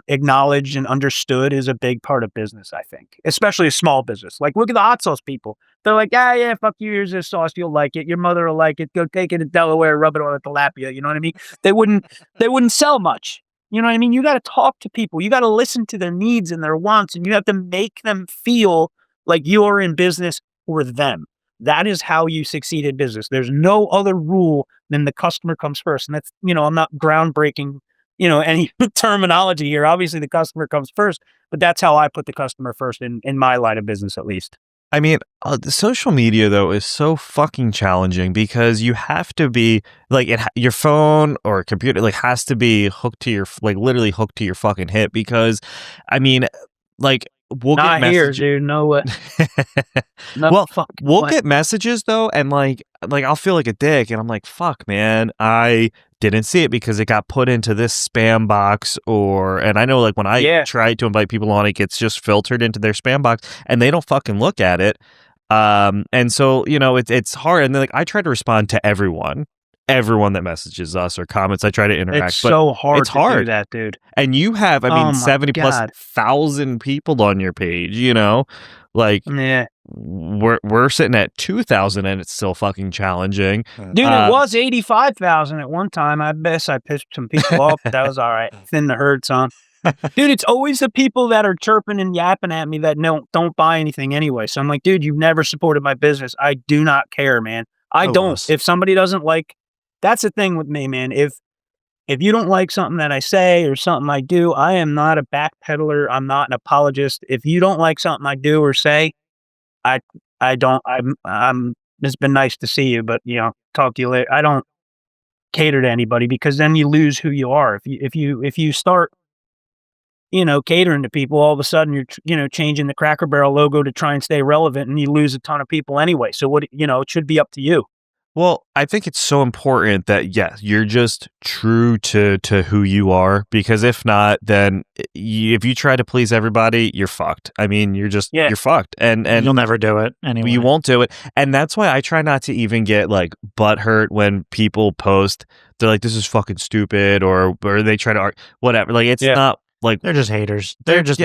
Speaker 1: acknowledged and understood is a big part of business, I think, especially a small business. Like, look at the hot sauce people. They're like, yeah, fuck you. Here's this sauce. You'll like it. Your mother will like it. Go take it to Delaware, rub it on a tilapia. You know what I mean? They wouldn't sell much. You know what I mean? You got to talk to people. You got to listen to their needs and their wants, and you have to make them feel like you are in business for them. That is how you succeed in business. There's no other rule than the customer comes first. And that's, I'm not groundbreaking, any terminology here. Obviously the customer comes first, but that's how I put the customer first in my line of business, at least.
Speaker 3: I mean, the social media though is so fucking challenging because you have to be like your phone or computer like has to be hooked to your literally hooked to your fucking hip because, I mean, like we'll
Speaker 1: not
Speaker 3: get
Speaker 1: here,
Speaker 3: messages.
Speaker 1: dude. No way.
Speaker 3: Well, we'll get messages though, and like I'll feel like a dick, and I'm like, fuck, man, I didn't see it because it got put into this spam box, and I know like when I try to invite people on, it gets just filtered into their spam box, and they don't fucking look at it. And so it's hard, and then like I try to respond to everyone that messages us or comments. I try to interact.
Speaker 1: It's so hard. It's hard to do that, dude.
Speaker 3: And you have, 70,000+ people on your page. Like we're sitting at 2,000, and it's still fucking challenging.
Speaker 1: Dude, it was 85,000 at one time. I guess I pissed some people off, but that was all right. Thin the herd, son. Dude, it's always the people that are chirping and yapping at me that don't buy anything anyway. So I'm like, dude, you've never supported my business. I do not care, man. I don't. If somebody doesn't like, that's the thing with me, man. If you don't like something that I say or something I do, I am not a backpedaler. I'm not an apologist. If you don't like something I do or say, I don't. It's been nice to see you, but talk to you later. I don't cater to anybody because then you lose who you are. If you start, catering to people, all of a sudden you're changing the Cracker Barrel logo to try and stay relevant, and you lose a ton of people anyway. So what it should be up to you.
Speaker 3: Well, I think it's so important that, you're just true to who you are, because if not, then if you try to please everybody, you're fucked. I mean, you're fucked. And
Speaker 2: you'll never do it anyway.
Speaker 3: You won't do it. And that's why I try not to even get like butthurt when people post, they're like, this is fucking stupid, or they try to whatever. Like, it's not like
Speaker 2: they're just haters. They're just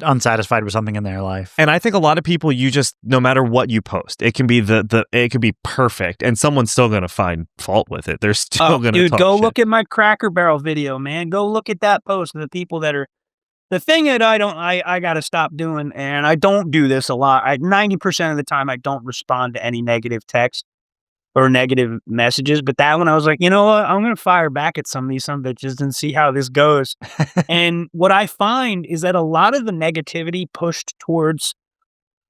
Speaker 2: unsatisfied with something in their life.
Speaker 3: And I think a lot of people, no matter what you post, it can be it could be perfect, and someone's still gonna find fault with it. They're still gonna.
Speaker 1: Dude, go
Speaker 3: shit.
Speaker 1: Look at my Cracker Barrel video, man. Go look at that post. The people that are the thing that I got to stop doing, and I don't do this a lot. 90% of the time, I don't respond to any negative text or negative messages. But that one, I was like, you know what? I'm going to fire back at some of these bitches and see how this goes. And what I find is that a lot of the negativity pushed towards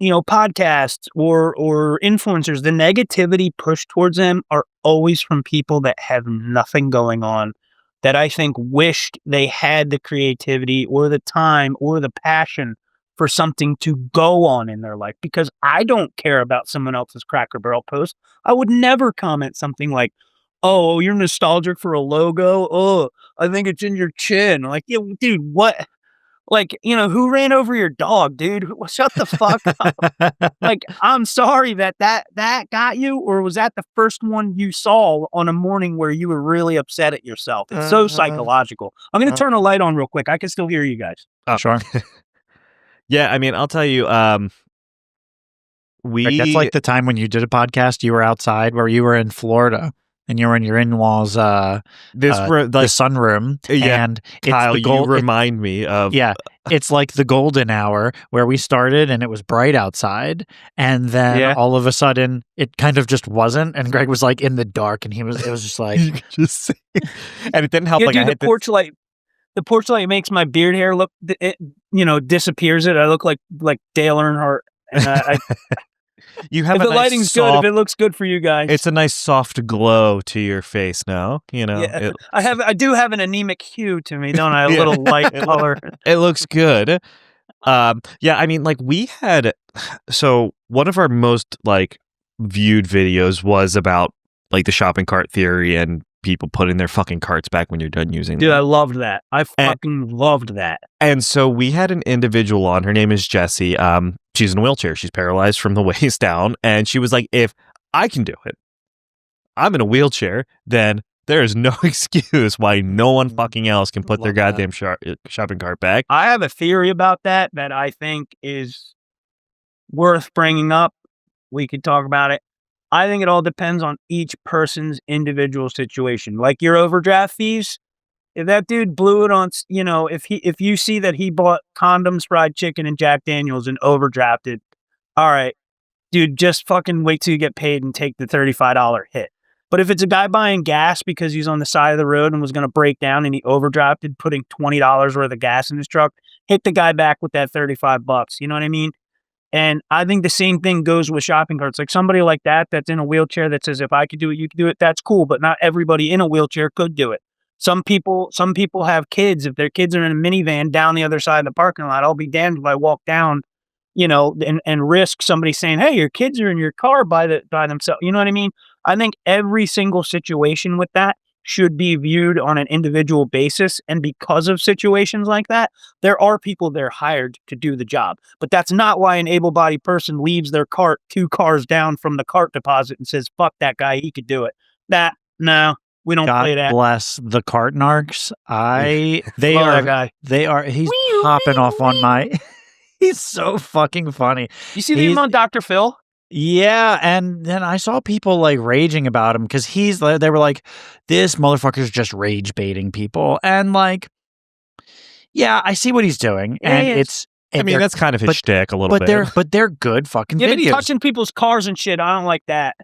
Speaker 1: podcasts or influencers, the negativity pushed towards them are always from people that have nothing going on, that I think wished they had the creativity or the time or the passion for something to go on in their life. Because I don't care about someone else's Cracker Barrel post. I would never comment something like, "Oh, you're nostalgic for a logo. Oh, I think it's in your chin." Like, yeah, dude, what? Like, who ran over your dog, dude? Shut the fuck up. Like, I'm sorry that got you, or was that the first one you saw on a morning where you were really upset at yourself? It's so psychological. I'm going to turn a light on real quick. I can still hear you guys.
Speaker 2: Sure.
Speaker 3: Yeah, I mean, I'll tell you,
Speaker 2: That's like the time when you did a podcast, you were outside where you were in Florida and you were in your in-laws the sunroom.
Speaker 3: Yeah,
Speaker 2: and
Speaker 3: Kyle,
Speaker 2: it's the
Speaker 3: you remind me of...
Speaker 2: Yeah, it's like the golden hour where we started and it was bright outside, and then all of a sudden it kind of just wasn't, and Greg was like in the dark, and it was just like...
Speaker 3: You could just see. And it didn't help.
Speaker 1: Yeah,
Speaker 3: like,
Speaker 1: dude, the porch light makes my beard hair look, disappears it. I look like Dale Earnhardt. And
Speaker 3: you have
Speaker 1: if the lighting's good, if it looks good for you guys,
Speaker 3: it's a nice soft glow to your face now.
Speaker 1: Yeah. I do have an anemic hue to me, don't I? A little light color.
Speaker 3: It looks good. Yeah, I mean, like, we had, so one of our most viewed videos was about the shopping cart theory and people putting their fucking carts back when you're done using them.
Speaker 1: Dude, I loved that. I fucking loved that.
Speaker 3: And so we had an individual on. Her name is Jessie. She's in a wheelchair. She's paralyzed from the waist down. And she was like, if I can do it, I'm in a wheelchair, then there is no excuse why no one fucking else can put their goddamn shopping cart back.
Speaker 1: I have a theory about that I think is worth bringing up. We could talk about it. I think it all depends on each person's individual situation. Like your overdraft fees, if that dude blew it on, if you see that he bought condoms, fried chicken, and Jack Daniels and overdrafted, all right, dude, just fucking wait till you get paid and take the $35 hit. But if it's a guy buying gas because he's on the side of the road and was going to break down and he overdrafted, putting $20 worth of gas in his truck, hit the guy back with that $35. You know what I mean? And I think the same thing goes with shopping carts. Like somebody like that's in a wheelchair that says, if I could do it, you could do it. That's cool. But not everybody in a wheelchair could do it. Some people have kids. If their kids are in a minivan down the other side of the parking lot, I'll be damned if I walk down, and risk somebody saying, hey, your kids are in your car by themselves. You know what I mean? I think every single situation with that should be viewed on an individual basis. And because of situations like that, there are people they're hired to do the job. But that's not why an able-bodied person leaves their cart 2 cars down from the cart deposit and says, fuck that guy, he could do it. No, we don't play that.
Speaker 2: God bless the cart narcs. He's popping off on my... He's so fucking funny.
Speaker 1: You see him on Dr. Phil?
Speaker 2: Yeah, and then I saw people raging about him because they were like, this motherfucker's just rage baiting people, and yeah, I see what he's doing, and
Speaker 3: that's kind of his shtick a little bit.
Speaker 2: But they're good fucking videos.
Speaker 1: Yeah, touching people's cars and shit, I don't like that.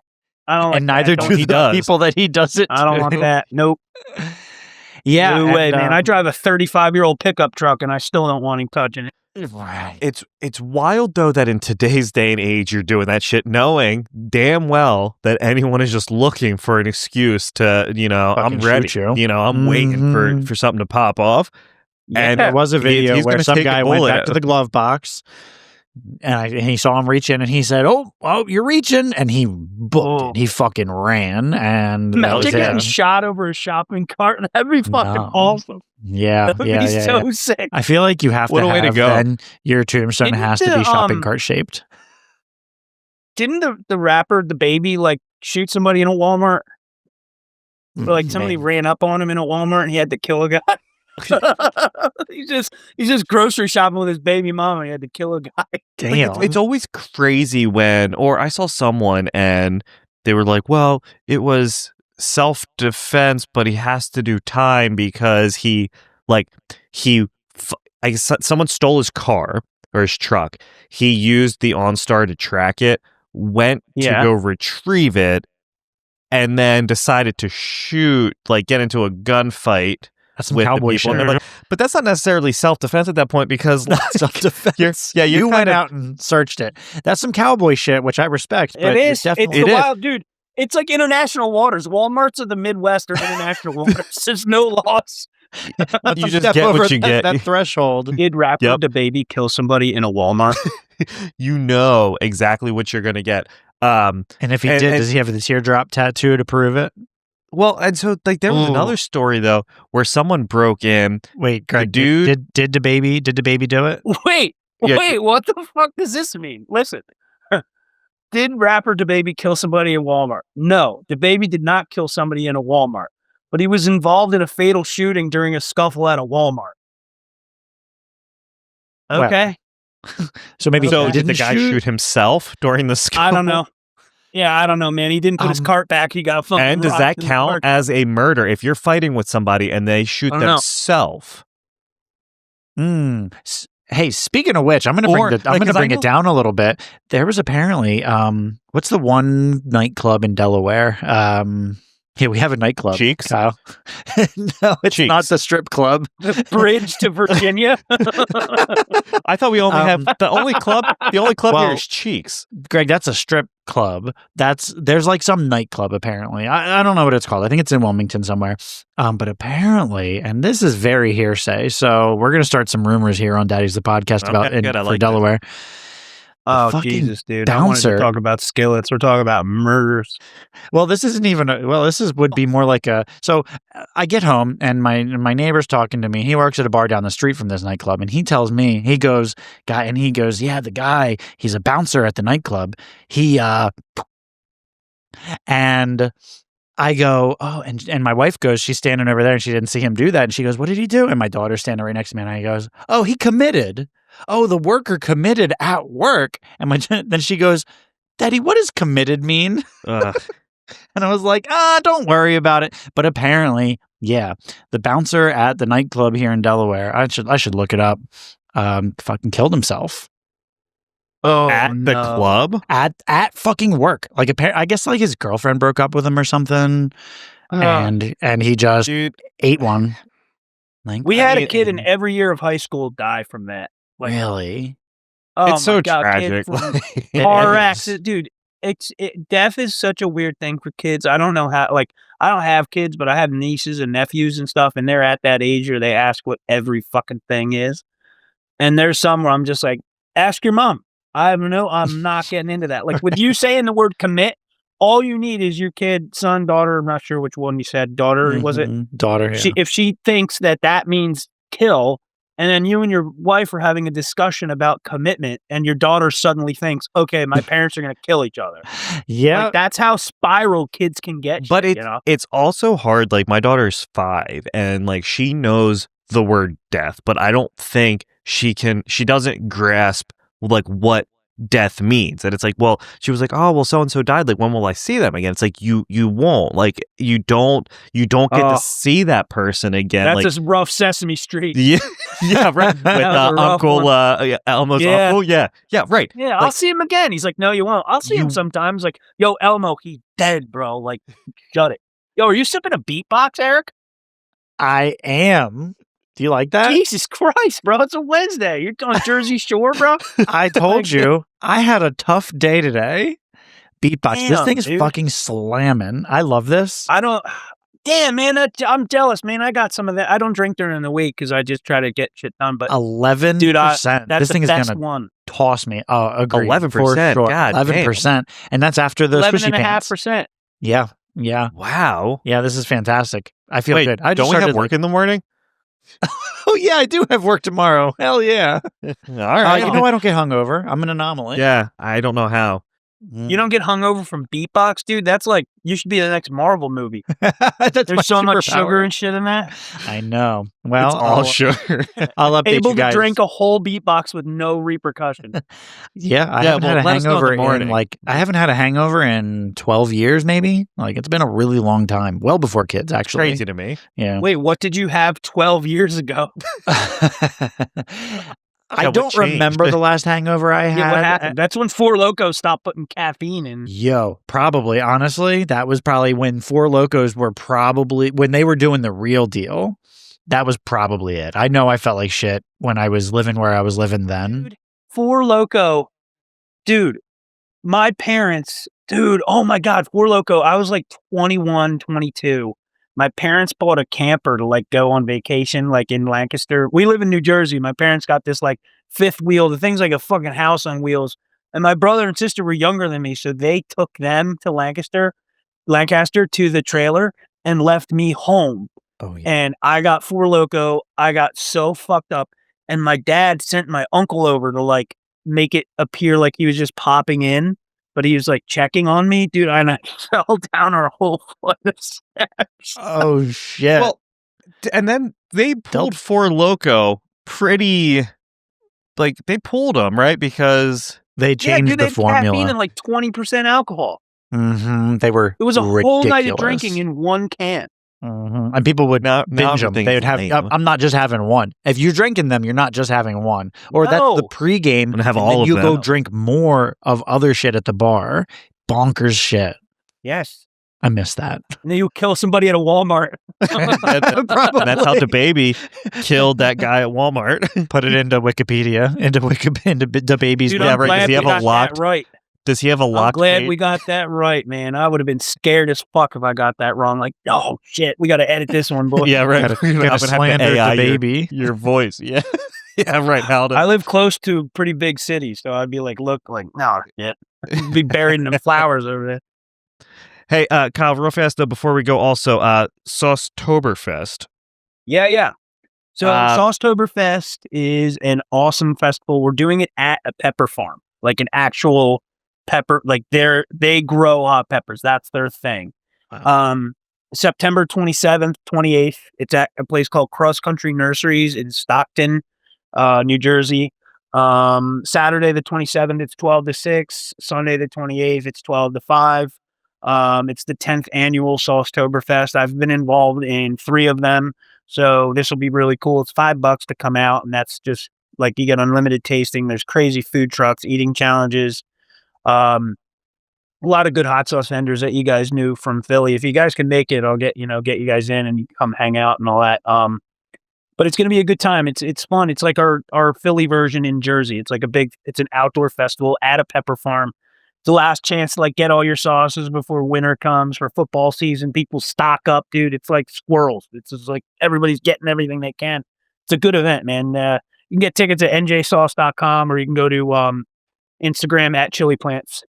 Speaker 1: I don't like
Speaker 2: and neither
Speaker 1: that.
Speaker 2: do the people that he does it to.
Speaker 1: I don't want that. Nope.
Speaker 2: Yeah,
Speaker 1: no way, man. I drive a 35-year-old pickup truck, and I still don't want him touching it.
Speaker 2: Right.
Speaker 3: It's wild though that in today's day and age you're doing that shit knowing damn well that anyone is just looking for an excuse to, I'm ready. I'm waiting for something to pop off.
Speaker 1: Yeah.
Speaker 2: And there was a video where some guy went back to the glove box and he saw him reach in and he said, oh, you're reaching, and he booked it. He fucking ran, and
Speaker 1: imagine getting shot over a shopping cart. That'd be fucking awesome.
Speaker 2: Yeah,
Speaker 1: that would be so sick.
Speaker 2: I feel like you have to have then your tombstone has to be shopping cart shaped.
Speaker 1: Didn't the rapper The Baby shoot somebody in a Walmart? Or somebody ran up on him in a Walmart and he had to kill a guy. he's just grocery shopping with his baby mama. And he had to kill a guy.
Speaker 2: Damn.
Speaker 3: It's always crazy or I saw someone and they were like, well, it was self-defense, but he has to do time because I guess someone stole his car or his truck. He used the OnStar to track it, went to go retrieve it, and then decided to shoot, get into a gunfight
Speaker 2: That's some
Speaker 3: with the
Speaker 2: cowboy
Speaker 3: people. And
Speaker 2: shit.
Speaker 3: they're like, but that's not necessarily self-defense at that point because
Speaker 2: Self-defense.
Speaker 3: you
Speaker 2: went out and searched it. That's some cowboy shit, which I respect. But
Speaker 1: It is.
Speaker 2: definitely
Speaker 1: It's the wild, dude. It's like international waters. Walmarts of the Midwest are international waters. There's no laws.
Speaker 3: you just
Speaker 2: step
Speaker 3: get
Speaker 2: over
Speaker 3: what you get.
Speaker 2: that threshold.
Speaker 1: Did rapper the baby kill somebody in a Walmart?
Speaker 3: You know exactly what you're going to get.
Speaker 2: And if he did, does he have the teardrop tattoo to prove it?
Speaker 3: Well, and so like there was another story though where someone broke in.
Speaker 2: Wait, Greg,
Speaker 3: dude
Speaker 2: did the baby do it?
Speaker 1: Wait, what the fuck does this mean? Listen. Did rapper DaBaby kill somebody in Walmart? No, DaBaby did not kill somebody in a Walmart, but he was involved in a fatal shooting during a scuffle at a Walmart. Okay.
Speaker 2: So maybe he
Speaker 3: did
Speaker 2: didn't
Speaker 3: the guy shoot himself during the scuffle?
Speaker 1: I don't know. Yeah, I don't know, man. He didn't put his cart back. He got fucking.
Speaker 3: And does that count as a murder if you're fighting with somebody and they shoot themselves?
Speaker 2: Hey, speaking of which, I'm going to bring it down a little bit. There was apparently, what's the one nightclub in Delaware? Yeah, we have a nightclub.
Speaker 3: Cheeks?
Speaker 2: Kyle. No, it's
Speaker 3: Cheeks.
Speaker 2: not the strip club.
Speaker 1: The bridge to Virginia.
Speaker 3: I thought we only have the only club here is Cheeks.
Speaker 2: Greg, that's a strip club. There's like some nightclub apparently. I don't know what it's called. I think it's in Wilmington somewhere. But apparently, and this is very hearsay, so we're gonna start some rumors here on Daddies the Podcast for Delaware.
Speaker 1: Oh, Jesus, dude.
Speaker 2: Bouncer.
Speaker 1: I wanted to talk about skillets. We're talking about murders.
Speaker 2: Well, this isn't even would be more like so I get home and my neighbor's talking to me. He works at a bar down the street from this nightclub and he tells me, yeah, the guy, he's a bouncer at the nightclub. And I go, oh, and my wife goes, she's standing over there and she didn't see him do that. And she goes, what did he do? And my daughter's standing right next to me and I goes, oh, he committed. Oh, the worker committed at work. And then she goes, Daddy, what does committed mean? And I was like, don't worry about it. But apparently, yeah, the bouncer at the nightclub here in Delaware, I should look it up, fucking killed himself.
Speaker 1: Oh,
Speaker 3: at the club?
Speaker 2: At fucking work. Like I guess like his girlfriend broke up with him or something. And he just ate one.
Speaker 1: We had a kid in every year of high school die from that.
Speaker 2: Really?
Speaker 1: Oh,
Speaker 3: it's so tragic.
Speaker 1: Car accident, dude. Death is such a weird thing for kids. I don't know how. Like, I don't have kids, but I have nieces and nephews and stuff, and they're at that age where they ask what every fucking thing is. And there's some where I'm just like, ask your mom. I'm not getting into that. Like with you saying the word commit, all you need is your kid, son, daughter. I'm not sure which one you said. Daughter, was it?
Speaker 2: Daughter. Yeah.
Speaker 1: If she thinks that means kill. And then you and your wife are having a discussion about commitment, and your daughter suddenly thinks, okay, my parents are going to kill each other.
Speaker 2: Yeah.
Speaker 1: Like, that's how spiral kids can get.
Speaker 3: But it's also hard. Like, my daughter's 5, and, like, she knows the word death, but I don't think she doesn't grasp, like, what death means. And it's like, well, she was like, oh, well, so-and-so died. Like, when will I see them again? It's like, you won't. Like, you don't get to see that person again.
Speaker 1: That's
Speaker 3: like,
Speaker 1: just rough Sesame Street.
Speaker 3: Yeah, right. With Uncle Elmo's uncle. Yeah, right.
Speaker 1: Yeah, I'll see him again. He's like, no, you won't. I'll see him sometimes. Like, yo, Elmo, he's dead, bro. Like, shut it. Yo, are you sipping a beatbox, Eric?
Speaker 2: I am. Do you like that?
Speaker 1: Jesus Christ, bro. It's a Wednesday. You're on Jersey Shore, bro.
Speaker 2: I told you. I had a tough day today. Beatbox.
Speaker 1: Damn,
Speaker 2: this thing is
Speaker 1: dude.
Speaker 2: fucking slamming. I love this.
Speaker 1: Damn, man. I'm jealous, man. I got some of that. I don't drink during the week because I just try to get shit done. But
Speaker 2: 11%.
Speaker 1: Dude, that's
Speaker 2: this thing
Speaker 1: the
Speaker 2: is
Speaker 1: best
Speaker 2: gonna
Speaker 1: one.
Speaker 2: toss me. Oh, agree.
Speaker 3: 11%.
Speaker 2: For sure.
Speaker 3: God
Speaker 2: 11%. And that's after the squishy pants.
Speaker 1: 11.5%.
Speaker 2: Yeah. Yeah.
Speaker 3: Wow.
Speaker 2: Yeah, this is fantastic. I feel
Speaker 3: Wait,
Speaker 2: good.
Speaker 3: don't we have work in the morning?
Speaker 2: Oh, yeah, I do have work tomorrow. Hell yeah.
Speaker 3: All right.
Speaker 2: You know I don't get hungover. I'm an anomaly.
Speaker 3: Yeah, I don't know how.
Speaker 1: You don't get hungover from beatbox, dude? That's like, you should be the next Marvel movie. There's so much sugar and shit in that.
Speaker 2: I know. Well,
Speaker 3: it's all sugar.
Speaker 2: I'll update
Speaker 1: Able
Speaker 2: you guys.
Speaker 1: to drink a whole beatbox with no repercussion.
Speaker 2: I haven't had a hangover I haven't had a hangover in 12 years, maybe. Like, it's been a really long time. Well before kids, actually.
Speaker 3: Crazy to me.
Speaker 2: Yeah.
Speaker 1: Wait, what did you have 12 years ago?
Speaker 2: I don't remember the last hangover I had.
Speaker 1: Yeah, what happened? That's when Four Locos stopped putting caffeine in.
Speaker 2: Yo, probably. Honestly, that was probably when Four Locos were when they were doing the real deal. that was probably it. I know I felt like shit when I was living where I was living then.
Speaker 1: Dude, Four Loko. Dude, my parents, oh my God, Four Loko. I was like 21, 22. My parents bought a camper to like go on vacation, like in Lancaster. We live in New Jersey. My parents got this like fifth wheel. The thing's like a fucking house on wheels. And my brother and sister were younger than me. So they took them to Lancaster to the trailer and left me home.
Speaker 2: Oh, yeah.
Speaker 1: And I got Four Loko. I got so fucked up. And my dad sent my uncle over to like make it appear like he was just popping in, but he was like checking on me, dude. And I fell down our whole flight of steps.
Speaker 2: Oh, shit.
Speaker 3: Well, and then they pulled Four Loko pretty, like they pulled them, right? Because
Speaker 2: they changed the formula.
Speaker 1: Caffeine and like 20% alcohol.
Speaker 2: Mm-hmm. They were
Speaker 1: It was a
Speaker 2: ridiculous.
Speaker 1: whole night of drinking in one can.
Speaker 2: Mm-hmm. And people would binge them. They would have, I'm not just having one. If you're drinking them, you're not just having one. Or that's the pregame.
Speaker 3: And have all of
Speaker 2: you
Speaker 3: them.
Speaker 2: go drink more of other shit at the bar. Bonkers shit.
Speaker 1: Yes.
Speaker 2: I miss that.
Speaker 1: And then you kill somebody at a Walmart.
Speaker 3: That's how the baby killed that guy at Walmart.
Speaker 2: Put it into Wikipedia, into the baby's.
Speaker 1: Dude,
Speaker 3: yeah,
Speaker 1: I'm
Speaker 3: right.
Speaker 1: glad
Speaker 3: Does he have
Speaker 1: we
Speaker 3: a
Speaker 1: got
Speaker 3: locked?
Speaker 1: that right.
Speaker 3: Does he have a locked?
Speaker 1: I'm glad
Speaker 3: gate?
Speaker 1: we got that right, man. I would have been scared as fuck if I got that wrong. Like, oh shit, we got to edit this one, boy.
Speaker 3: Yeah, right.
Speaker 2: Gotta slander the baby.
Speaker 3: Your voice. Yeah. Yeah, right.
Speaker 1: I live close to a pretty big city, so I'd be like, look, like, no shit. Be buried in the flowers over there.
Speaker 3: Hey, Kyle, real fast though, before we go, also, Saucetoberfest.
Speaker 1: Yeah. So Saucetoberfest is an awesome festival. We're doing it at a pepper farm, like an actual pepper. Like they grow hot peppers. That's their thing. Wow. September 27th, 28th. It's at a place called Cross Country Nurseries in Stockton, New Jersey. Saturday the 27th, it's 12 to 6. Sunday the 28th, it's 12 to 5. It's the 10th annual Saucetoberfest. I've been involved in 3 of them. So this will be really cool. It's $5 to come out, and that's just like you get unlimited tasting. There's crazy food trucks, eating challenges. A lot of good hot sauce vendors that you guys knew from Philly. If you guys can make it, I'll get you guys in and you come hang out and all that. But it's going to be a good time. It's fun. It's like our Philly version in Jersey. It's like it's an outdoor festival at a pepper farm. It's the last chance to like get all your sauces before winter comes for football season. People stock up, dude. It's like squirrels. It's just like everybody's getting everything they can. It's a good event, man. You can get tickets at njsauce.com or you can go to Instagram at Chili Plants.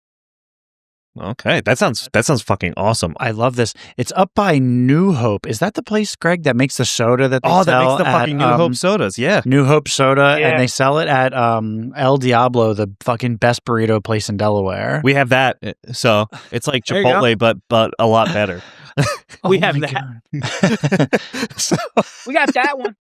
Speaker 3: Okay, that sounds fucking awesome.
Speaker 2: I love this. It's up by New Hope. Is that the place, Greg, that makes the soda that they sell?
Speaker 3: That makes the fucking New Hope sodas. Yeah,
Speaker 2: New Hope soda, and they sell it at El Diablo, the fucking best burrito place in Delaware.
Speaker 3: We have that, so it's like Chipotle, but a lot better.
Speaker 1: We have that.
Speaker 3: So,
Speaker 1: we got that one.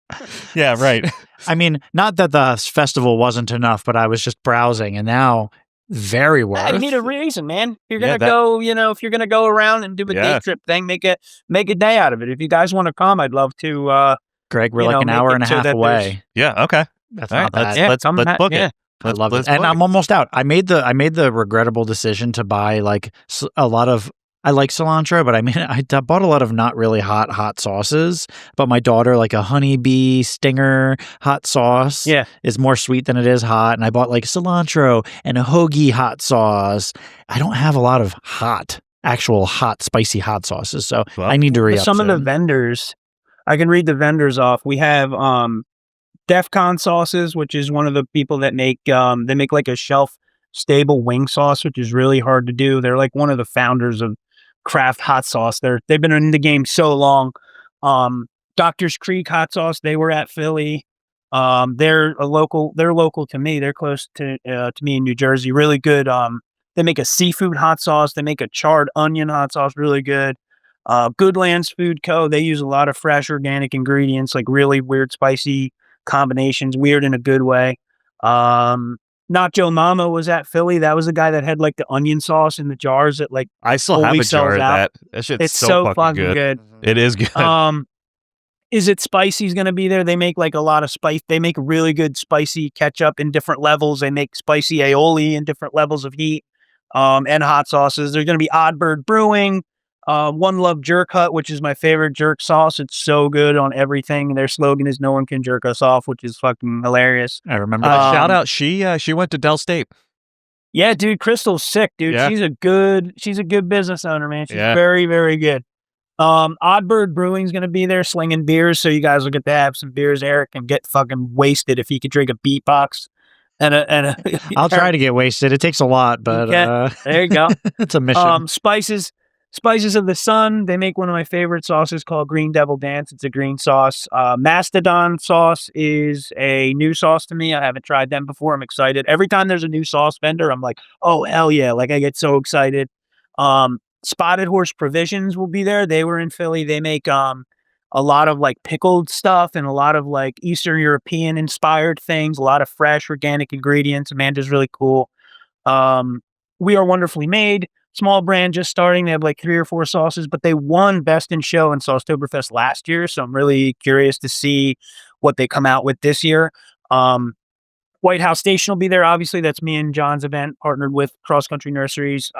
Speaker 3: Yeah, right.
Speaker 2: I mean, not that the festival wasn't enough, but I was just browsing, and now very worth.
Speaker 1: You need a reason, man. You're gonna go, if you're gonna go around and do a day trip thing, make a day out of it. If you guys want to come, I'd love to.
Speaker 2: Greg, we're like an hour and a half away.
Speaker 3: Yeah. Okay.
Speaker 2: That's
Speaker 3: all
Speaker 2: not bad.
Speaker 3: Let's book it.
Speaker 2: I love it, and I'm almost out. I made the regrettable decision to buy like a lot of. I like cilantro, but I bought a lot of not really hot sauces. But my daughter, like a honeybee stinger hot sauce, is more sweet than it is hot. And I bought like cilantro and a hoagie hot sauce. I don't have a lot of actual hot, spicy hot sauces, so I need to re-up
Speaker 1: some of the vendors. I can read the vendors off. We have DEFCON sauces, which is one of the people that make they make like a shelf stable wing sauce, which is really hard to do. They're like one of the founders of craft hot sauce. They've been in the game so long. Doctor's Creek hot sauce, they were at Philly. They're local to me. They're close to me in New Jersey. Really good. They make a seafood hot sauce. They make a charred onion hot sauce, really good. Goodlands Food Co. They use a lot of fresh organic ingredients, like really weird spicy combinations, weird in a good way. Nacho Mama was at Philly. That was the guy that had like the onion sauce in the jars that like
Speaker 3: I still have a jar of that. That shit's
Speaker 1: it's so fucking good.
Speaker 3: It is good.
Speaker 1: Is It Spicy's gonna be there? They make like a lot of spice. They make really good spicy ketchup in different levels. They make spicy aioli in different levels of heat, and hot sauces. There's gonna be Oddbird Brewing. One Love Jerk Hut, which is my favorite jerk sauce. It's so good on everything. Their slogan is "No one can jerk us off," which is fucking hilarious.
Speaker 2: I remember.
Speaker 3: Shout out, she went to Dell State.
Speaker 1: Yeah, dude, Crystal's sick, dude.
Speaker 3: Yeah.
Speaker 1: She's a good business owner, man. She's
Speaker 3: Yeah.
Speaker 1: very, very good. Oddbird Brewing's gonna be there slinging beers, so you guys will get to have some beers. Eric can get fucking wasted if he could drink a beatbox. And a
Speaker 2: I'll try to get wasted. It takes a lot, but
Speaker 1: there you go.
Speaker 2: it's a mission.
Speaker 1: Spices of the Sun. They make one of my favorite sauces called Green Devil Dance. It's a green sauce. Mastodon sauce is a new sauce to me. I haven't tried them before. I'm excited. Every time there's a new sauce vendor, I'm like, oh, hell yeah. Like, I get so excited. Spotted Horse Provisions will be there. They were in Philly. They make a lot of like pickled stuff and a lot of like Eastern European inspired things, a lot of fresh organic ingredients. Amanda's really cool. We Are Wonderfully Made, small brand just starting. They have like 3 or 4 sauces, but they won Best in Show in Saucetoberfest last year. So I'm really curious to see what they come out with this year. White House Station will be there. Obviously, that's me and John's event, partnered with Cross Country Nurseries.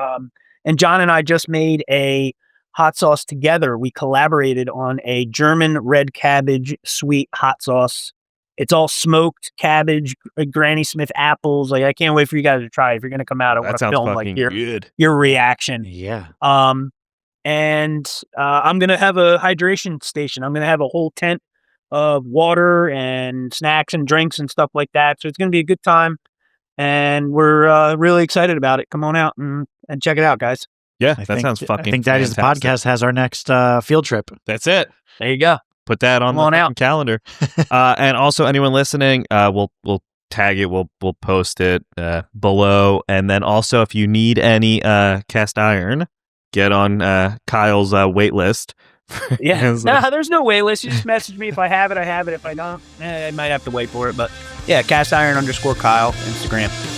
Speaker 1: And John and I just made a hot sauce together. We collaborated on a German red cabbage sweet hot sauce. It's all smoked cabbage, Granny Smith apples. Like, I can't wait for you guys to try it. If you're going to come out, I want to film like your reaction.
Speaker 2: Yeah.
Speaker 1: And I'm going to have a hydration station. I'm going to have a whole tent of water and snacks and drinks and stuff like that. So it's going to be a good time. And we're really excited about it. Come on out and check it out, guys.
Speaker 3: Yeah, that sounds fucking
Speaker 2: I think Daddies the Podcast has our next field trip.
Speaker 3: That's it.
Speaker 1: There you go.
Speaker 3: Put that on the calendar. And also, anyone listening, we'll tag it. We'll post it below. And then also, if you need any cast iron, get on Kyle's wait list.
Speaker 1: Yeah, there's no wait list. You just message me. If I have it, I have it. If I don't, I might have to wait for it. But yeah, cast iron _ Kyle Instagram.